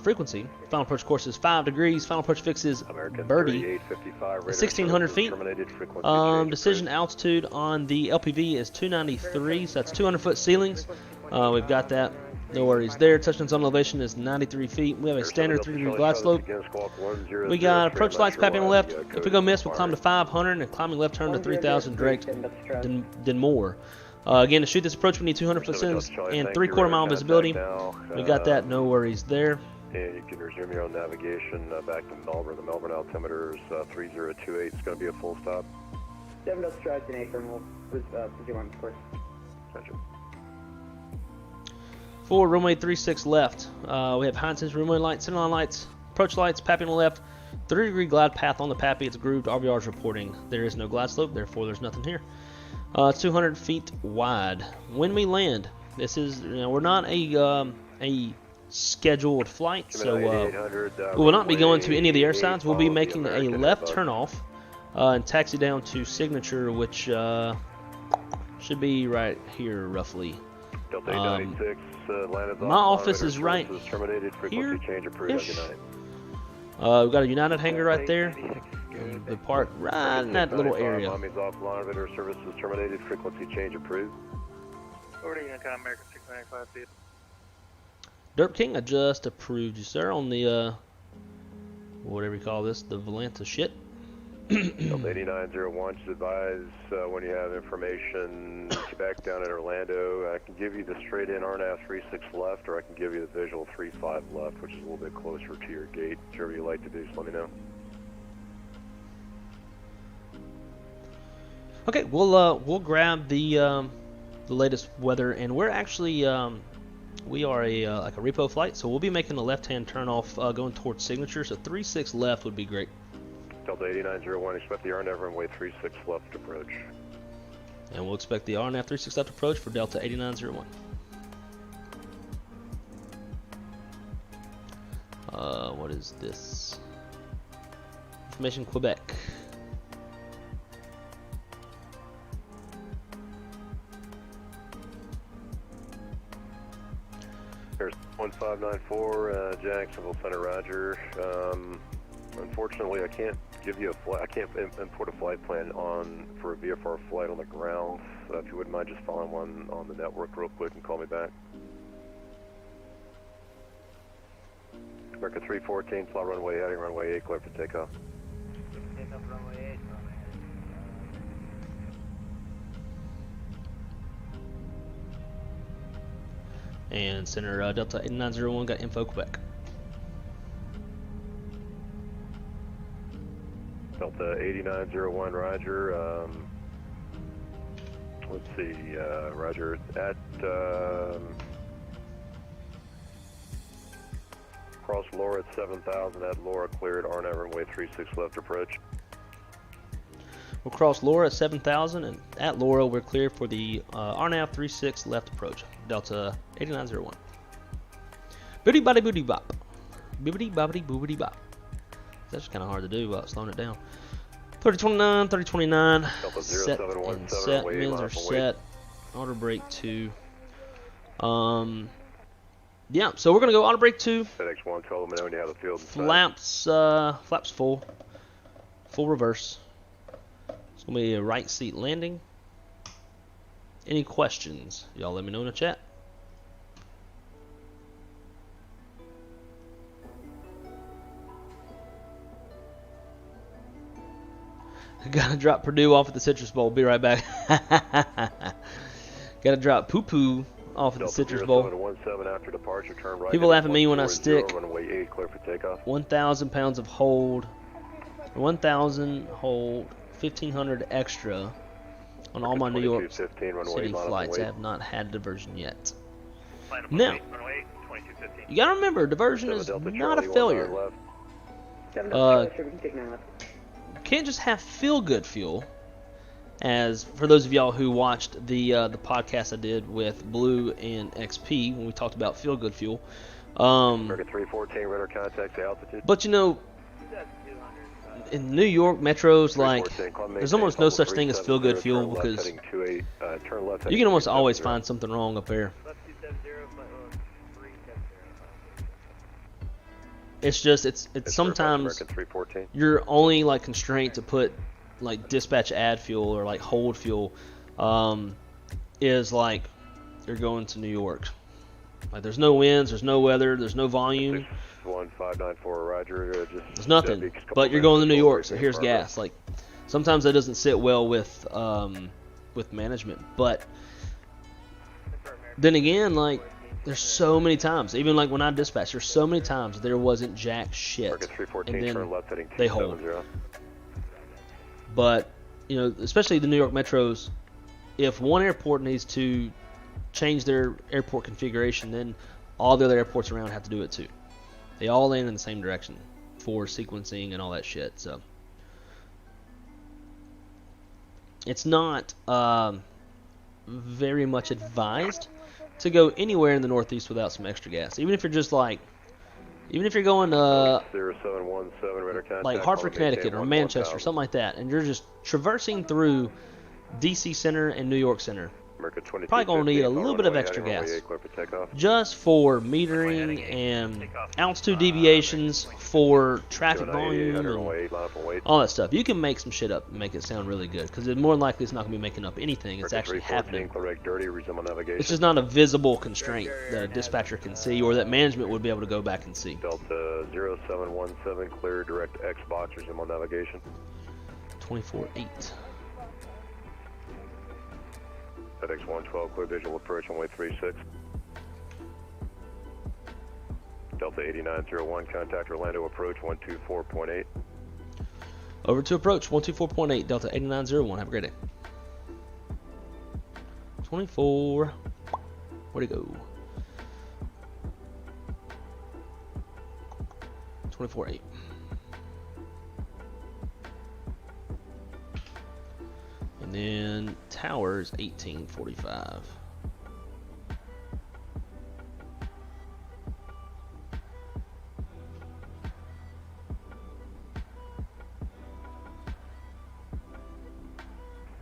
frequency. Final approach course is 5 degrees. Final approach fix is American birdie. 3855, radar 1600 services feet. terminated, frequency change Decision approved. altitude on the LPV is 293, so that's 200 foot ceilings. We've got that. No worries there. Touchdown zone elevation is 93 feet. We have a standard 3-degree glide slope. We got approach lights papping on the left. If we go miss, we'll climb to 500 and climbing left turn to 3,000 direct, then more. Again, to shoot this approach, we need 200 foot ceilings and 3/4 mile visibility. We got that. No worries there. And you can resume your own navigation back to Melbourne. The Melbourne altimeter is 3028. It's going to be a full stop. 7 Delta Strike and Akron will pursue on course. Attention. For runway 36 left, we have high intensity runway lights, centerline lights, approach lights, papping on the left, 3-degree glide path on the pappy. It's grooved. RVR is reporting there is no glide slope, therefore there's nothing here. 200 feet wide. When we land, this is, we're not a scheduled flight, so we will not be going to any of the air sides. We'll be making a left turnoff and taxi down to Signature, which should be right here roughly. Delta 896, landed My office is right here. We've got a United hangar right there. The park right in that little area. Miami's offline, radar services terminated, frequency change approved. Forwarding American 695 feet. Derp King, I just approved you, sir, on the whatever you call this, the Volanta shit. Delta 8901, just advise when you have information back down in Orlando. I can give you the straight in RNAV 36 left, or I can give you the visual 35 left, which is a little bit closer to your gate. Whichever you like to do, just let me know. Okay, we'll grab the latest weather, and we're actually we are a like a repo flight, so we'll be making a left-hand turn off going towards Signature. So 36 left would be great. Delta 8901, expect the RNAV runway 36 left approach. And we'll expect the RNAV 36 left approach for Delta 8901. What is this? Information Quebec. There's 1594, Jacksonville Center, Roger. Unfortunately, I can't give you a flight. I can't import a flight plan for a VFR flight on the ground. So if you wouldn't mind just following one on the network real quick and call me back. America 314, fly runway heading runway 8, clear for takeoff. And Center Delta 8901 got info Quebec. Delta 8901, Roger. Let's see, Roger. At cross Laura at 7,000. At Laura cleared. RNAV runway 36 left approach. We'll cross Laura at 7,000, and at Laura we're clear for the RNAV 36 left approach. Delta 8901. Booty body booty bop. Bibbity bobbity boobity bop. That's kind of hard to do without slowing it down. 3029, 3029. Set and set. Mins are set. Auto brake 2. Yeah, so we're gonna go auto brake 2. FedEx 1, tell them when you have the field. Flaps, flaps full reverse. It's gonna be a right seat landing. Any questions? Y'all let me know in the chat. Gotta drop Purdue off at the Citrus Bowl. Be right back. Gotta drop Poo-Poo off at the Citrus Bowl. 0717 after departure, turn right. People laugh at me when I stick runway 8, clear for takeoff. 1,000 pounds of hold, 1,000 hold, 1,500 extra on all my New York City flights. I have not had diversion yet. Now, you gotta remember, diversion is not a failure. You can't just have feel-good fuel. As for those of y'all who watched the podcast I did with Blue and XP when we talked about feel-good fuel. American 314, radar contact altitude. But you know, in New York metros, like, there's almost no such thing as feel-good fuel because you can almost always find something wrong up there. It's just, it's sometimes you're only like constrained to put like dispatch add fuel or like hold fuel, is like you're going to New York. Like there's no winds, there's no weather, there's no volume. 1594, Roger. There's nothing, but you're going to New York, so here's gas. Like sometimes that doesn't sit well with management, but then again, like there's so many times, even like when I dispatch, there's so many times there wasn't jack shit, and then they hold. But you know, especially the New York metros, if one airport needs to change their airport configuration, then all the other airports around have to do it too. They all land in the same direction for sequencing and all that shit. So it's not very much advised to go anywhere in the Northeast without some extra gas. Even if you're just like, even if you're going like Hartford, Connecticut, or Manchester, something like that, and you're just traversing through DC Center and New York Center, probably going to need a little bit of extra gas just for metering and altitude deviations for traffic volume and all that stuff. You can make some shit up and make it sound really good because more than likely it's not going to be making up anything. It's actually happening. It's just not a visible constraint that a dispatcher can see or that management would be able to go back and see. Delta 0717, clear direct X box, resume on navigation. 24-8. FedEx 112, clear visual approach, runway 36. Delta 8901, contact Orlando approach 124.8. Over to approach 124.8, Delta 8901. Have a great day. 24. Where'd it go? 24.8. And then towers 1845.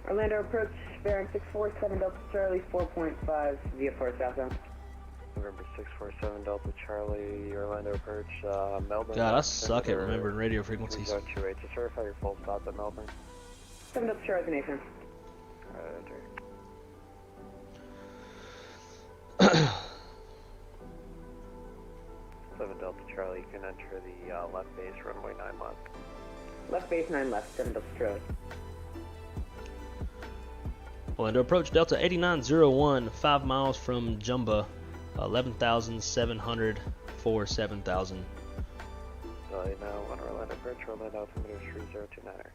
Orlando approach, bearing 647 Delta Charlie, 4.5 VFR southbound. November 647 Delta Charlie, Orlando approach, Melbourne. God, I suck at remembering radio frequencies. 3028 to certify your full stop at Melbourne. 7 Delta Charlie, Nathan. Enter. Delta Charlie, you can enter the left base, runway 9 left. Left base 9 left, 7 Delta Charlie. Orlando approach, Delta 8901, 5 miles from Jumba, 11,700 for 7,000. Now on Orlando approach, Orlando altimeter 3029er.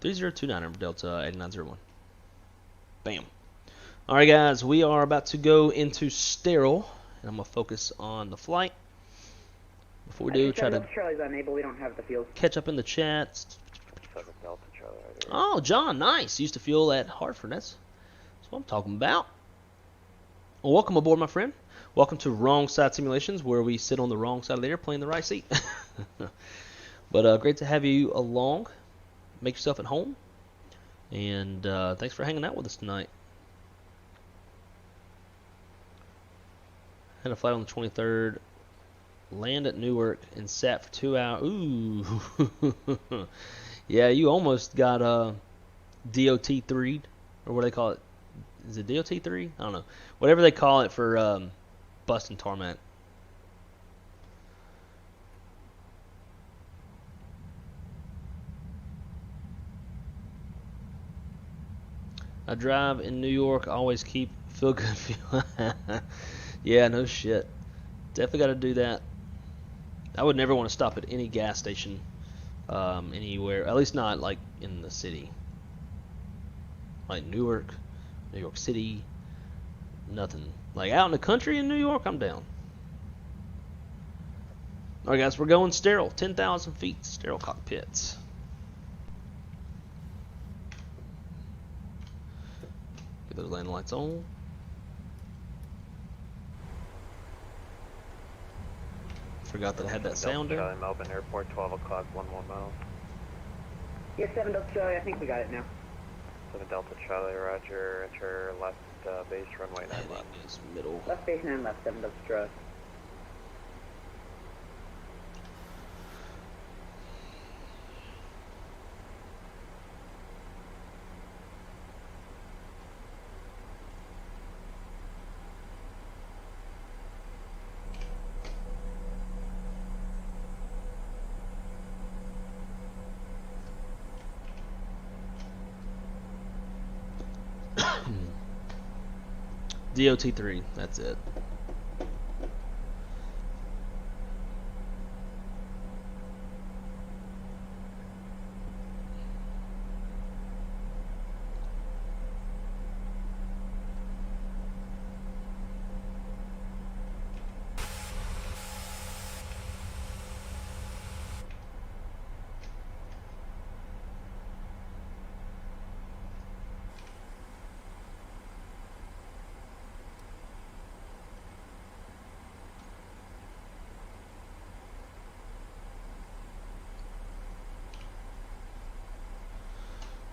3029er, Delta 8901. Bam. Alright guys, we are about to go into sterile, and I'm going to focus on the flight. Before we do, try to Charlie's unable, we don't have the field. catch up in the chats. 7 Delta Charlie right here. Oh, John, nice. Used to fuel at Hartford. That's what I'm talking about. Well, welcome aboard, my friend. Welcome to Wrong Side Simulations, where we sit on the wrong side of the airplane, the right seat. But great to have you along. Make yourself at home. And thanks for hanging out with us tonight. Had a flight on the 23rd. Land at Newark and sat for 2 hours. Ooh. Yeah, you almost got DOT3'd, or what do they call it? Is it DOT3? I don't know. Whatever they call it for busting tarmac. I drive in New York, always keep feel good fuel. Yeah, no shit. Definitely got to do that. I would never want to stop at any gas station anywhere, at least not like in the city. Like Newark, New York City, nothing. Like out in the country in New York, I'm down. Alright guys, we're going sterile. 10,000 feet, sterile cockpits. Get those landing lights on. Forgot that I had that sounder. Charlie, Melbourne Airport, 12 o'clock, 11 miles. Yeah, 7 Delta Charlie, I think we got it now. 7 Delta Charlie, roger, enter left base runway 9 left. Is middle. Left base 9 left, 7 Delta Charlie. DOT3, that's it.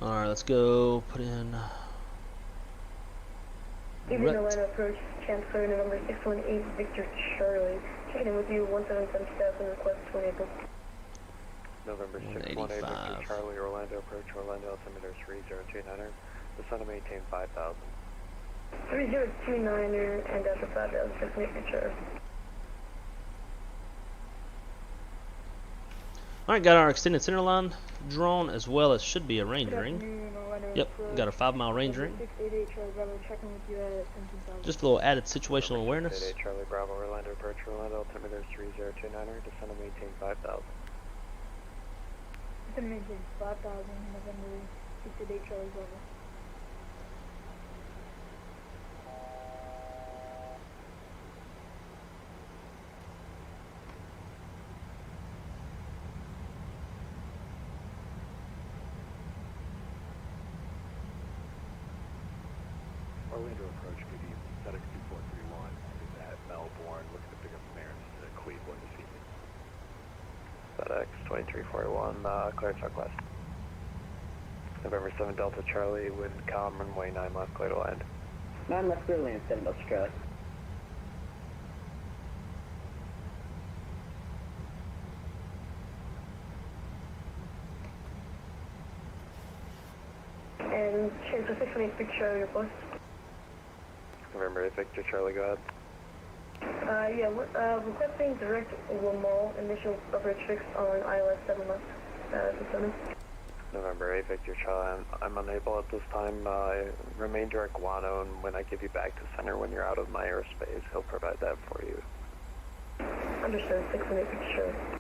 Alright, let's go put in. Evening Atlanta approach, Chancellor November 618 Victor Charlie. Checking in with you, 177 staff and request 28. November 618 Victor Charlie, Orlando approach, Orlando altimeter 3029er. Descend to maintain 5,000. 3029er and after 5,000, Victor. Alright, got our extended center line drawn as well as should be a range ring. Yep, got a 5-mile range ring. Just a little added situational awareness. 88 Charlie Bravo, Orlando approach, Orlando altimeter 3029er. Descend to maintain 5,000. Descend to maintain 5,000, November 68 Charlie Bravo. Orlando approach, good evening. FedEx 2431 is at Melbourne. Looking to pick up some errands to Cleveland this evening. FedEx 2341, clear truck west. November 7 Delta Charlie, wind calm, runway 9 left, clear to land. 9 left, clear to land, 7 Delta Charlie. And Chancellor 618 Victor Charlie request. November 8 Victor Charlie, go ahead. Requesting direct Lamar initial coverage fixed on ILS 7 left, system. November 8 Victor Charlie, I'm unable at this time. Remain direct Guano, and when I give you back to center when you're out of my airspace, he'll provide that for you. Understood, 618 Victor Charlie.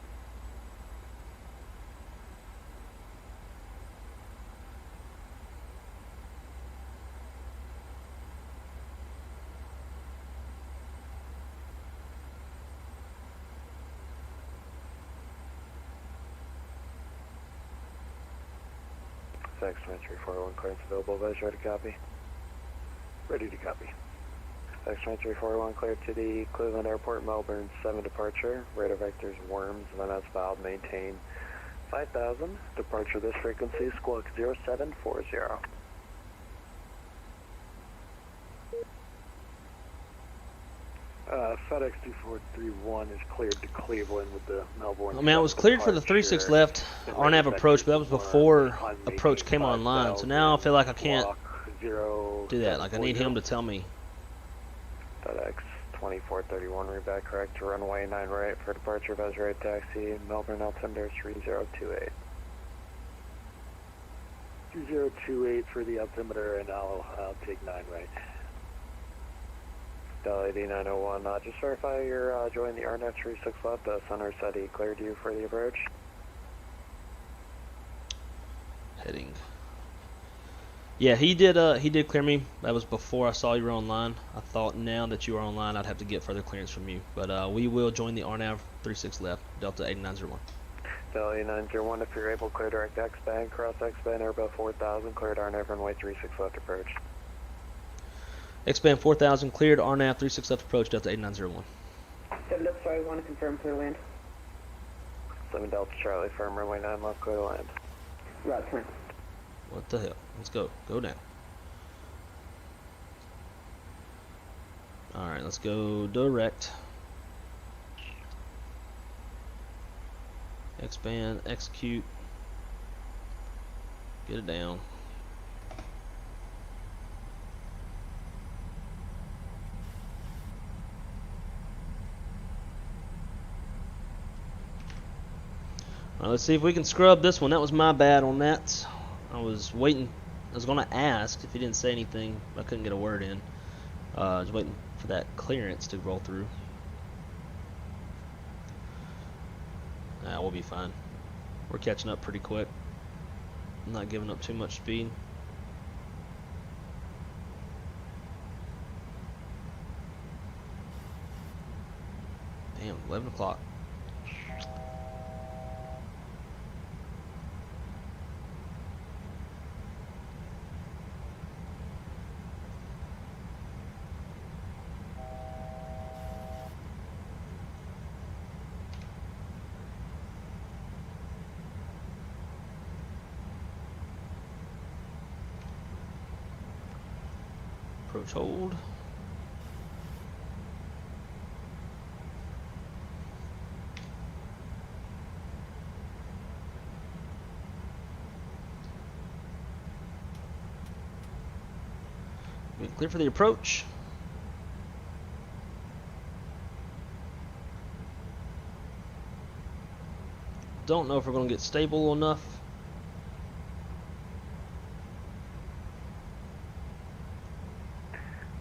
FedEx 2341, clearance available, Vez, ready to copy. Ready to copy. FedEx 2341, cleared to the Cleveland Airport, Melbourne 7 departure. Radar vectors, worms, VNS valve, maintain 5,000. Departure this frequency, squawk 0740. FedEx 2431 is cleared to Cleveland with the Melbourne. I mean, I was cleared for the 36 left RNAV approach, but that was before approach came online. So now I feel like I can't do that. Like I need him to tell me. FedEx 2431, read back correct to runway 9 right for departure, Vez right taxi, Melbourne altimeter 3028. 2028 for the altimeter, and I'll take 9 right. DAL8901, just verify you're joining the RNF 36 left. Center said he cleared you for the approach. Heading. Yeah, he did clear me. That was before I saw you were online. I thought now that you are online, I'd have to get further clearance from you. But we will join the RNAV 36 left, Delta 8901. DAL8901, if you're able, clear direct X-band, cross X-band, Airbus 4000, cleared RNAV runway 36 left approach. X-band 4000, cleared RNAV 36 left approach, Delta 8901. 7 Delta Charlie, want to confirm clear land. 7 Delta Charlie, firm runway 9 left, clear land. Route 10. What the hell? Let's go. Go down. Alright, let's go direct. X-band, execute. Get it down. Alright, let's see if we can scrub this one. That was my bad on that. I was waiting. I was going to ask if he didn't say anything. I couldn't get a word in. I was waiting for that clearance to roll through. Nah, we'll be fine. We're catching up pretty quick. I'm not giving up too much speed. Damn, 11 o'clock. Approach hold. We clear for the approach. Don't know if we're going to get stable enough.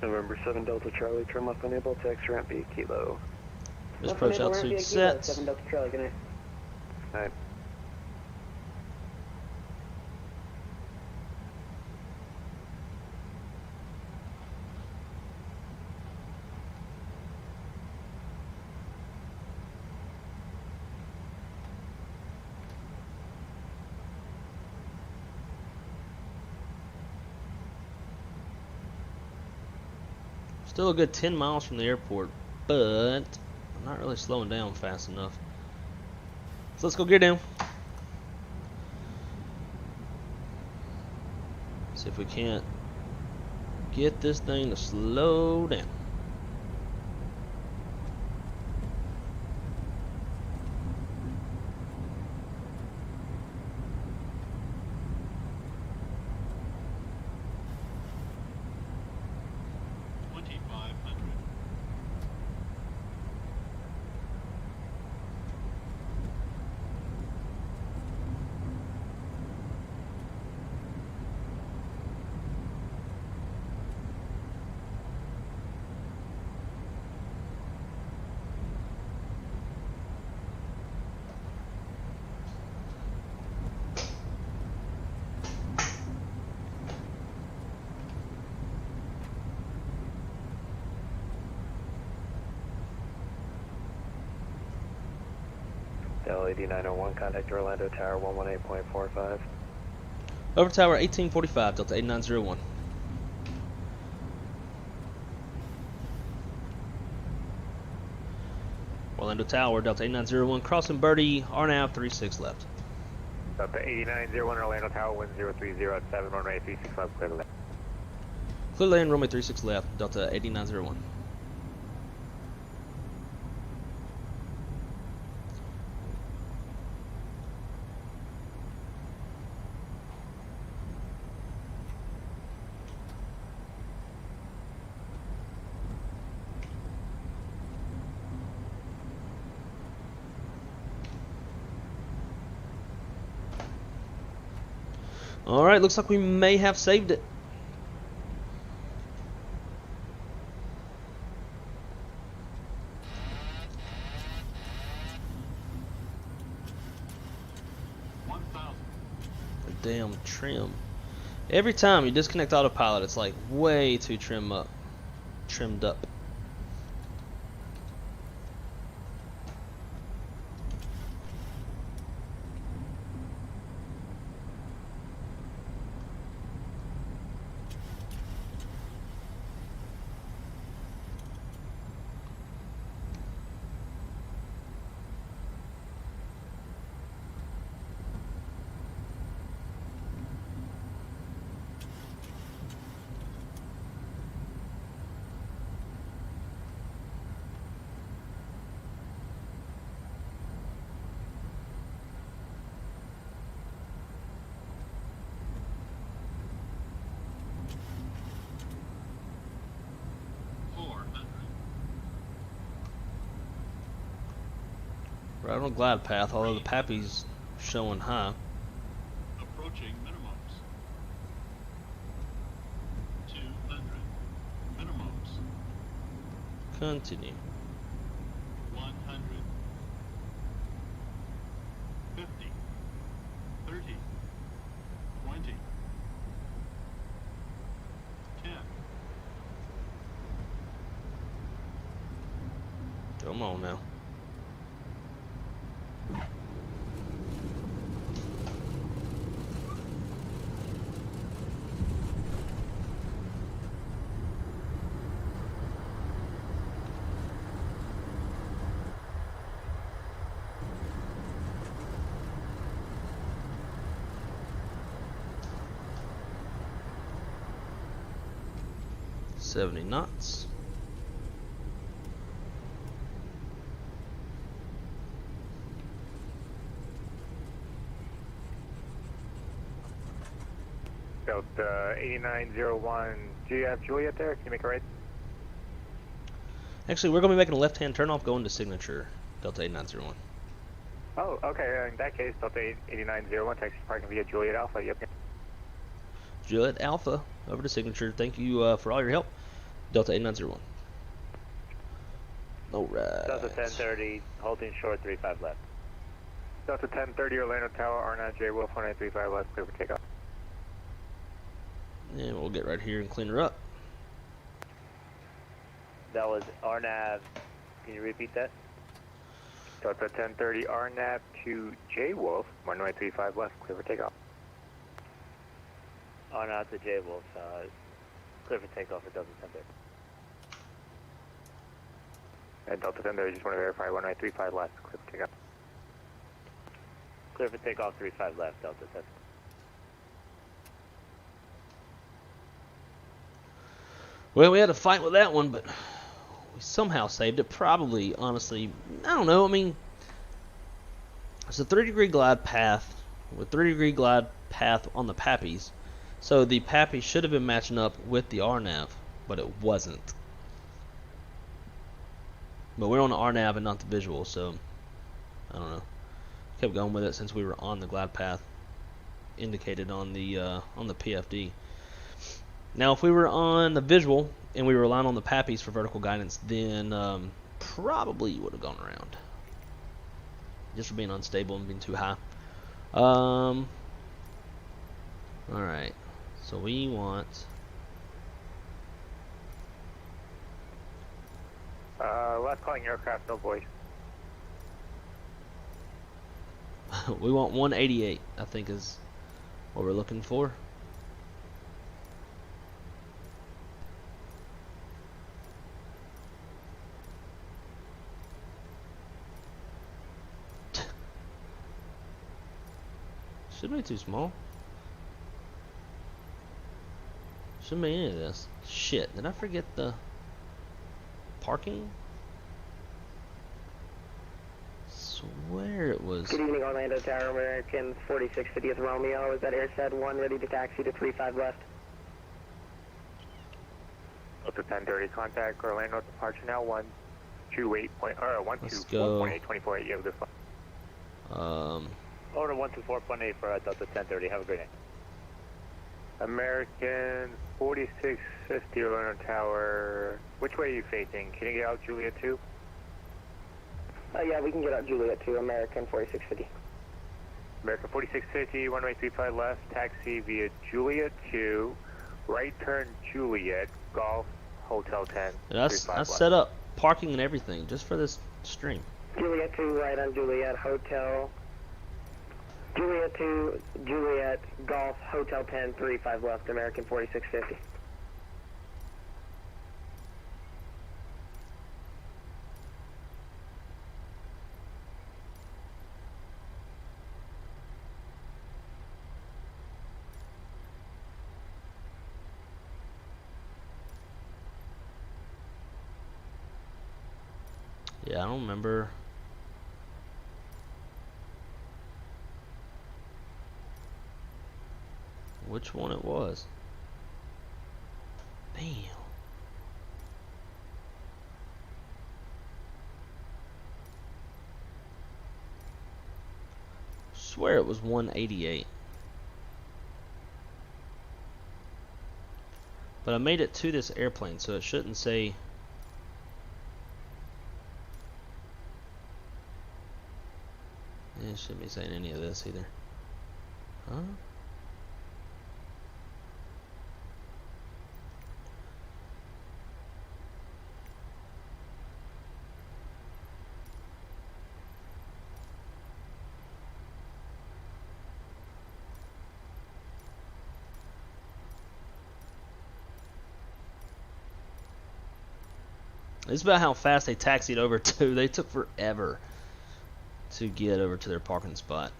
November 7 Delta Charlie, trim left unable, taxi ramp B, kilo. This approach altitude set. 7 Delta Charlie, good night. Alright. Still a good 10 miles from the airport, but I'm not really slowing down fast enough. So let's go gear down. See if we can't get this thing to slow down. DAL8901, contact Orlando Tower 118.45. Over tower 1845, Delta 8901. Orlando Tower, Delta 8901, crossing Birdie, RNAV 36 left. Delta 8901, Orlando Tower 10307, runway 36 left, clear to land. Clear land, runway 36 left, Delta 8901. Alright, looks like we may have saved it. The damn trim. Every time you disconnect autopilot, it's like way too trimmed up. Right on a glide path, although the Pappy's showing high. Approaching minimums. 200. Minimums. Continue. 100. 50. 30. 20. 10. Come on now. $70 knots. Delta 8901, do you have Juliet there? Can you make a right? Actually, we're going to be making a left-hand turnoff going to signature, Delta 8901. Oh, okay, in that case, Delta 8901, taxi parking via Juliet Alpha, yep. Juliet Alpha, over to signature. Thank you for all your help. Delta 8901. Alright. Delta 1030, holding short, 35 left. Delta 1030, Orlando Tower, R9 J Wolf, 1935 left, clear for takeoff. And we'll get right here and clean her up. That was RNAV. Can you repeat that? Delta 1030, RNAV to J Wolf, 1935 left, clear for takeoff. RNAV to J Wolf, clear for takeoff for Delta 1030. And Delta 1030, just want to verify 1935 left, clear for takeoff. Clear for takeoff, 35 left, Delta 10. Well, we had a fight with that one, but we somehow saved it. Probably, honestly, I don't know. I mean, it's a 3-degree glide path with 3-degree glide path on the Pappies. So the Pappy should have been matching up with the RNAV, but it wasn't. But we're on the RNAV and not the visual, so I don't know. Kept going with it since we were on the glide path indicated on the PFD. Now, if we were on the visual and we were relying on the Pappies for vertical guidance, then probably would have gone around. Just for being unstable and being too high. Alright. So we want... last calling aircraft, no voice. we want 188, I think is what we're looking for. Should be too small. Shouldn't be any of this. Shit, did I forget the parking? Swear it was. Good evening, Orlando Tower, American 4650th Romeo. Is that Airside 1 ready to taxi to 35 left? Delta 1030, contact Orlando, departure now, 128.24.8, you have this one. Order 124.8 for Delta 1030, have a great night. American 4650 Orlando Tower. Which way are you facing? Can you get out Juliet 2? Yeah, we can get out Juliet 2, American 4650. American 4650, runway 35 left, taxi via Juliet 2, right turn Juliet, Golf, Hotel 10. I set up parking and everything just for this stream. Juliet 2, right on Juliet, Hotel. Juliet 2, Juliet, Golf, Hotel 10, 35 left, American 4650. Yeah, I don't remember. Which one it was. Damn. Swear it was 188. But I made it to this airplane, so it shouldn't say. It shouldn't be saying any of this either. Huh? It's about how fast they taxied over too. They took forever to get over to their parking spot.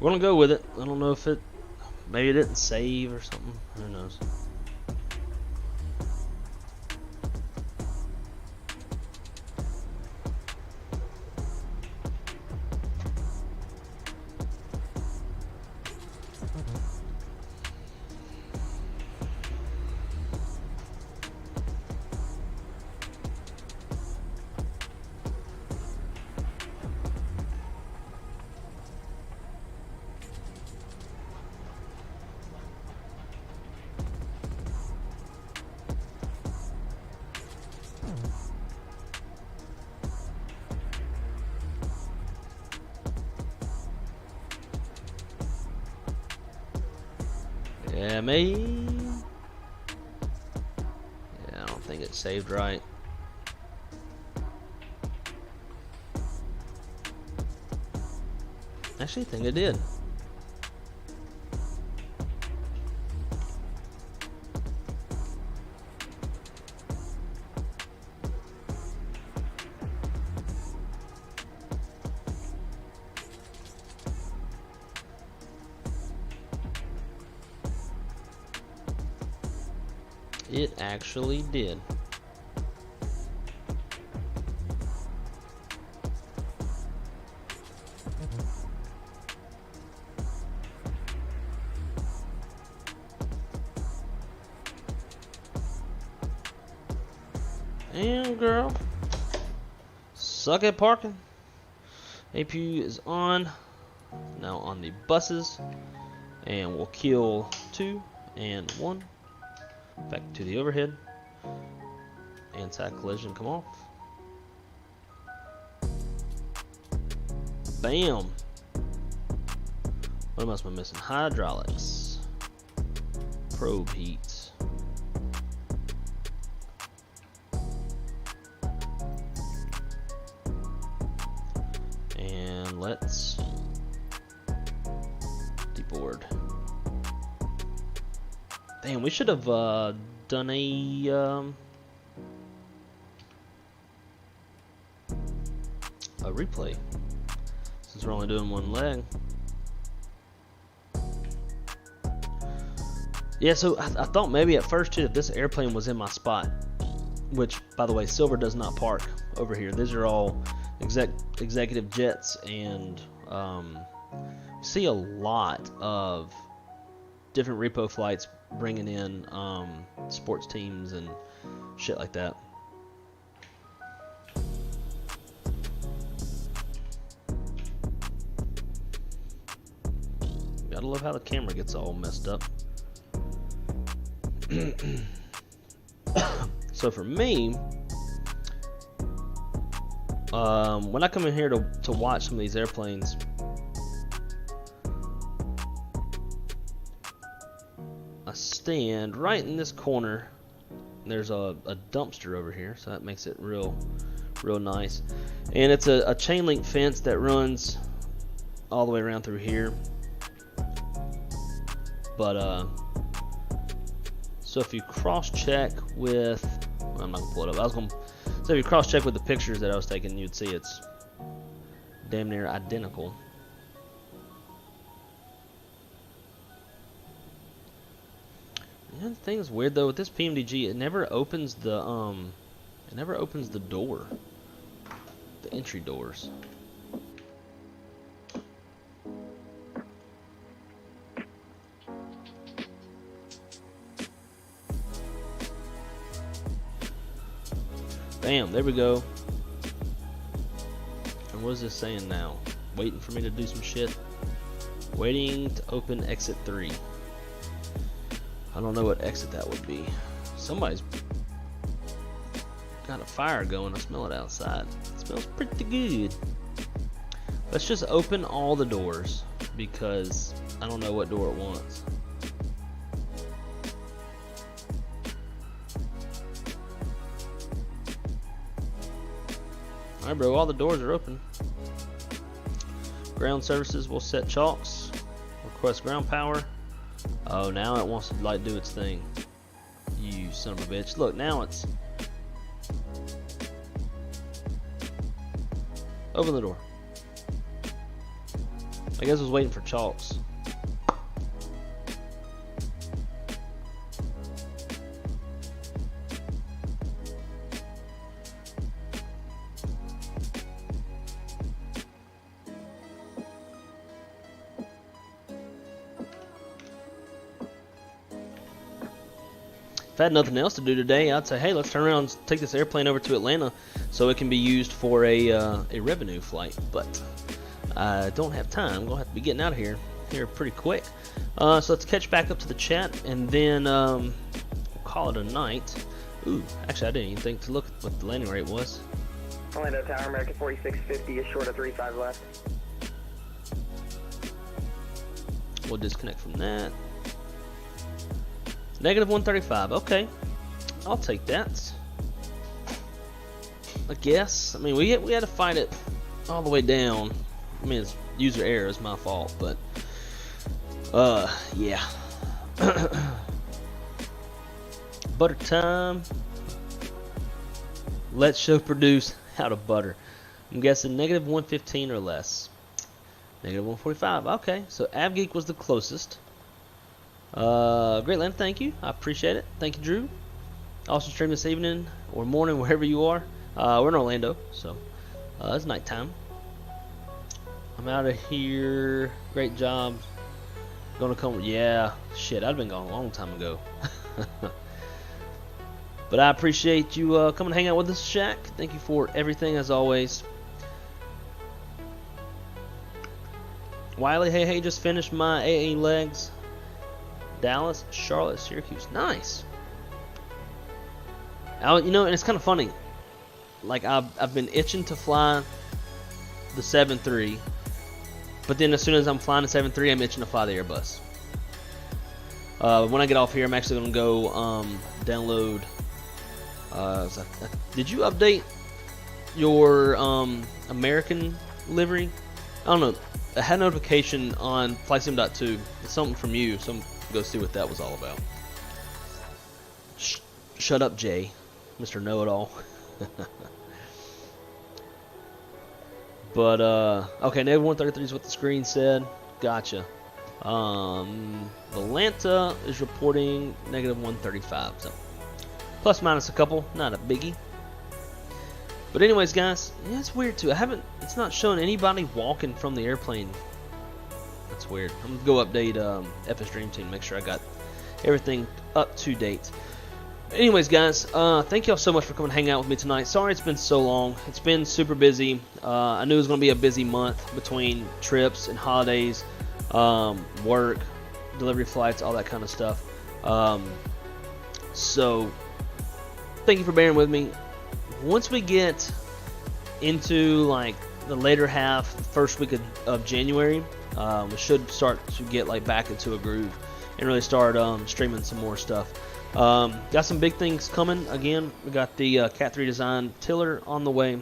We're gonna go with it. I don't know if it, maybe it didn't save or something. Who knows? Yeah, me. Yeah, I don't think it saved right. Actually, I think it did. It actually did. Damn, girl. Suck at parking. APU is on. Now on the buses. And we'll kill 2 and 1. Back to the overhead. Anti collision come off. Bam! What else am I missing? Hydraulics. Probe heat. And let's deboard. Damn, we should have done a replay. Since we're only doing one leg. Yeah, so I thought maybe at first too that this airplane was in my spot. Which, by the way, Silver does not park over here. These are all executive jets, and see a lot of different repo flights bringing in sports teams and shit like that. Gotta love how the camera gets all messed up. So for me, when I come in here to watch some of these airplanes, I stand right in this corner. There's a dumpster over here, so that makes it real nice. And it's a chain link fence that runs all the way around through here. But so if you cross-check with, I'm not gonna pull it up. So if you cross-check with the pictures that I was taking, you'd see it's damn near identical. The thing is weird though with this PMDG, it never opens the door, the entry doors. Bam, there we go. And what is this saying now? Waiting for me to do some shit. Waiting to open exit 3. I don't know what exit that would be. Somebody's got a fire going. I smell it outside. It smells pretty good. Let's just open all the doors because I don't know what door it wants. Alright bro, all the doors are open. Ground services will set chalks. Request ground power. Oh, now it wants to like do its thing. You son of a bitch. Look, now it's... Open the door. I guess I was waiting for chalks. If I had nothing else to do today, I'd say, hey, let's turn around and take this airplane over to Atlanta so it can be used for a revenue flight. But I don't have time. I'm going to have to be getting out of here pretty quick. So let's catch back up to the chat, and then we'll call it a night. Ooh, actually, I didn't even think to look at what the landing rate was. Orlando Tower, American 4650 is short of 35 left. We'll disconnect from that. Negative 135. Okay, I'll take that. I guess. I mean, we had to fight it all the way down. I mean, it's user error. It's my fault, but yeah. Butter time. Let's show produce how to butter. I'm guessing negative 115 or less. Negative 145. Okay, so AvGeek was the closest. Great land, thank you. I appreciate it. Thank you, Drew. Also stream this evening or morning, wherever you are. We're in Orlando, so it's nighttime. I'm out of here. Great job. Gonna come. Yeah, shit. I'd been gone a long time ago. But I appreciate you coming to hang out with us, Shaq. Thank you for everything as always. Wiley, hey, just finished my AA legs. Dallas, Charlotte, Syracuse. Nice. You know, and it's kind of funny. Like, I've been itching to fly the 7.3, but then as soon as I'm flying the 7.3, I'm itching to fly the Airbus. When I get off here, I'm actually going to go download. Did you update your American livery? I don't know. I had a notification on Flightsimpm.2. It's something from you, so I'm go see what that was all about. Shut up, Jay, Mr. Know-It-All. But okay, -133 is what the screen said. Gotcha. Atlanta is reporting -135. So plus minus a couple, not a biggie. But anyways, guys, yeah, it's weird too. It's not showing anybody walking from the airplane. That's weird. I'm gonna go update FS Dream Team, make sure I got everything up to date. Anyways, guys, thank y'all so much for coming to hang out with me tonight. Sorry it's been so long. It's been super busy. I knew it was gonna be a busy month between trips and holidays, work, delivery flights, all that kind of stuff. So thank you for bearing with me. Once we get into like the later half, first week of January, we should start to get like back into a groove and really start streaming some more stuff. Got some big things coming. Again, we got the Cat 3 design tiller on the way.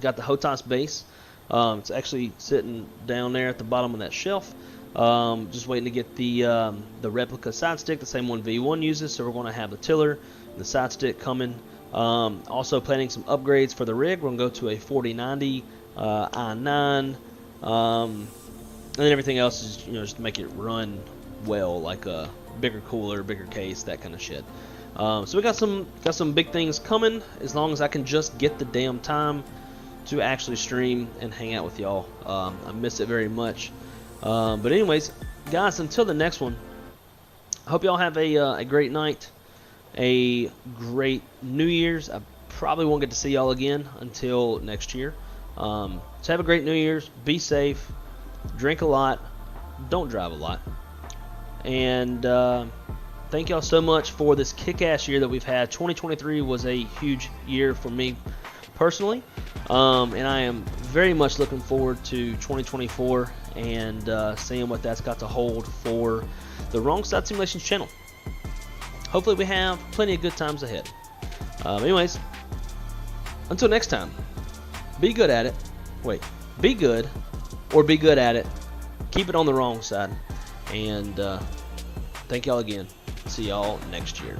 Got the HOTAS base. It's actually sitting down there at the bottom of that shelf. Just waiting to get the replica side stick, the same one V1 uses. So we're going to have the tiller and the side stick coming. Also planning some upgrades for the rig. We're going to go to a 4090 i9, and then everything else is, just to make it run well, like a bigger cooler, bigger case, that kind of shit. So we got some big things coming, as long as I can just get the damn time to actually stream and hang out with y'all. I miss it very much. But anyways, guys, until the next one, I hope y'all have a great night, a great New Year's. I probably won't get to see y'all again until next year. So have a great New Year's. Be safe. Drink a lot. Don't drive a lot. And thank y'all so much for this kick-ass year that we've had. 2023 was a huge year for me personally. And I am very much looking forward to 2024 and seeing what that's got to hold for the Wrong Side Simulations channel. Hopefully we have plenty of good times ahead. Anyways, until next time, be good at it. Wait, be good or be good at it. Keep it on the wrong side. And thank y'all again. See y'all next year.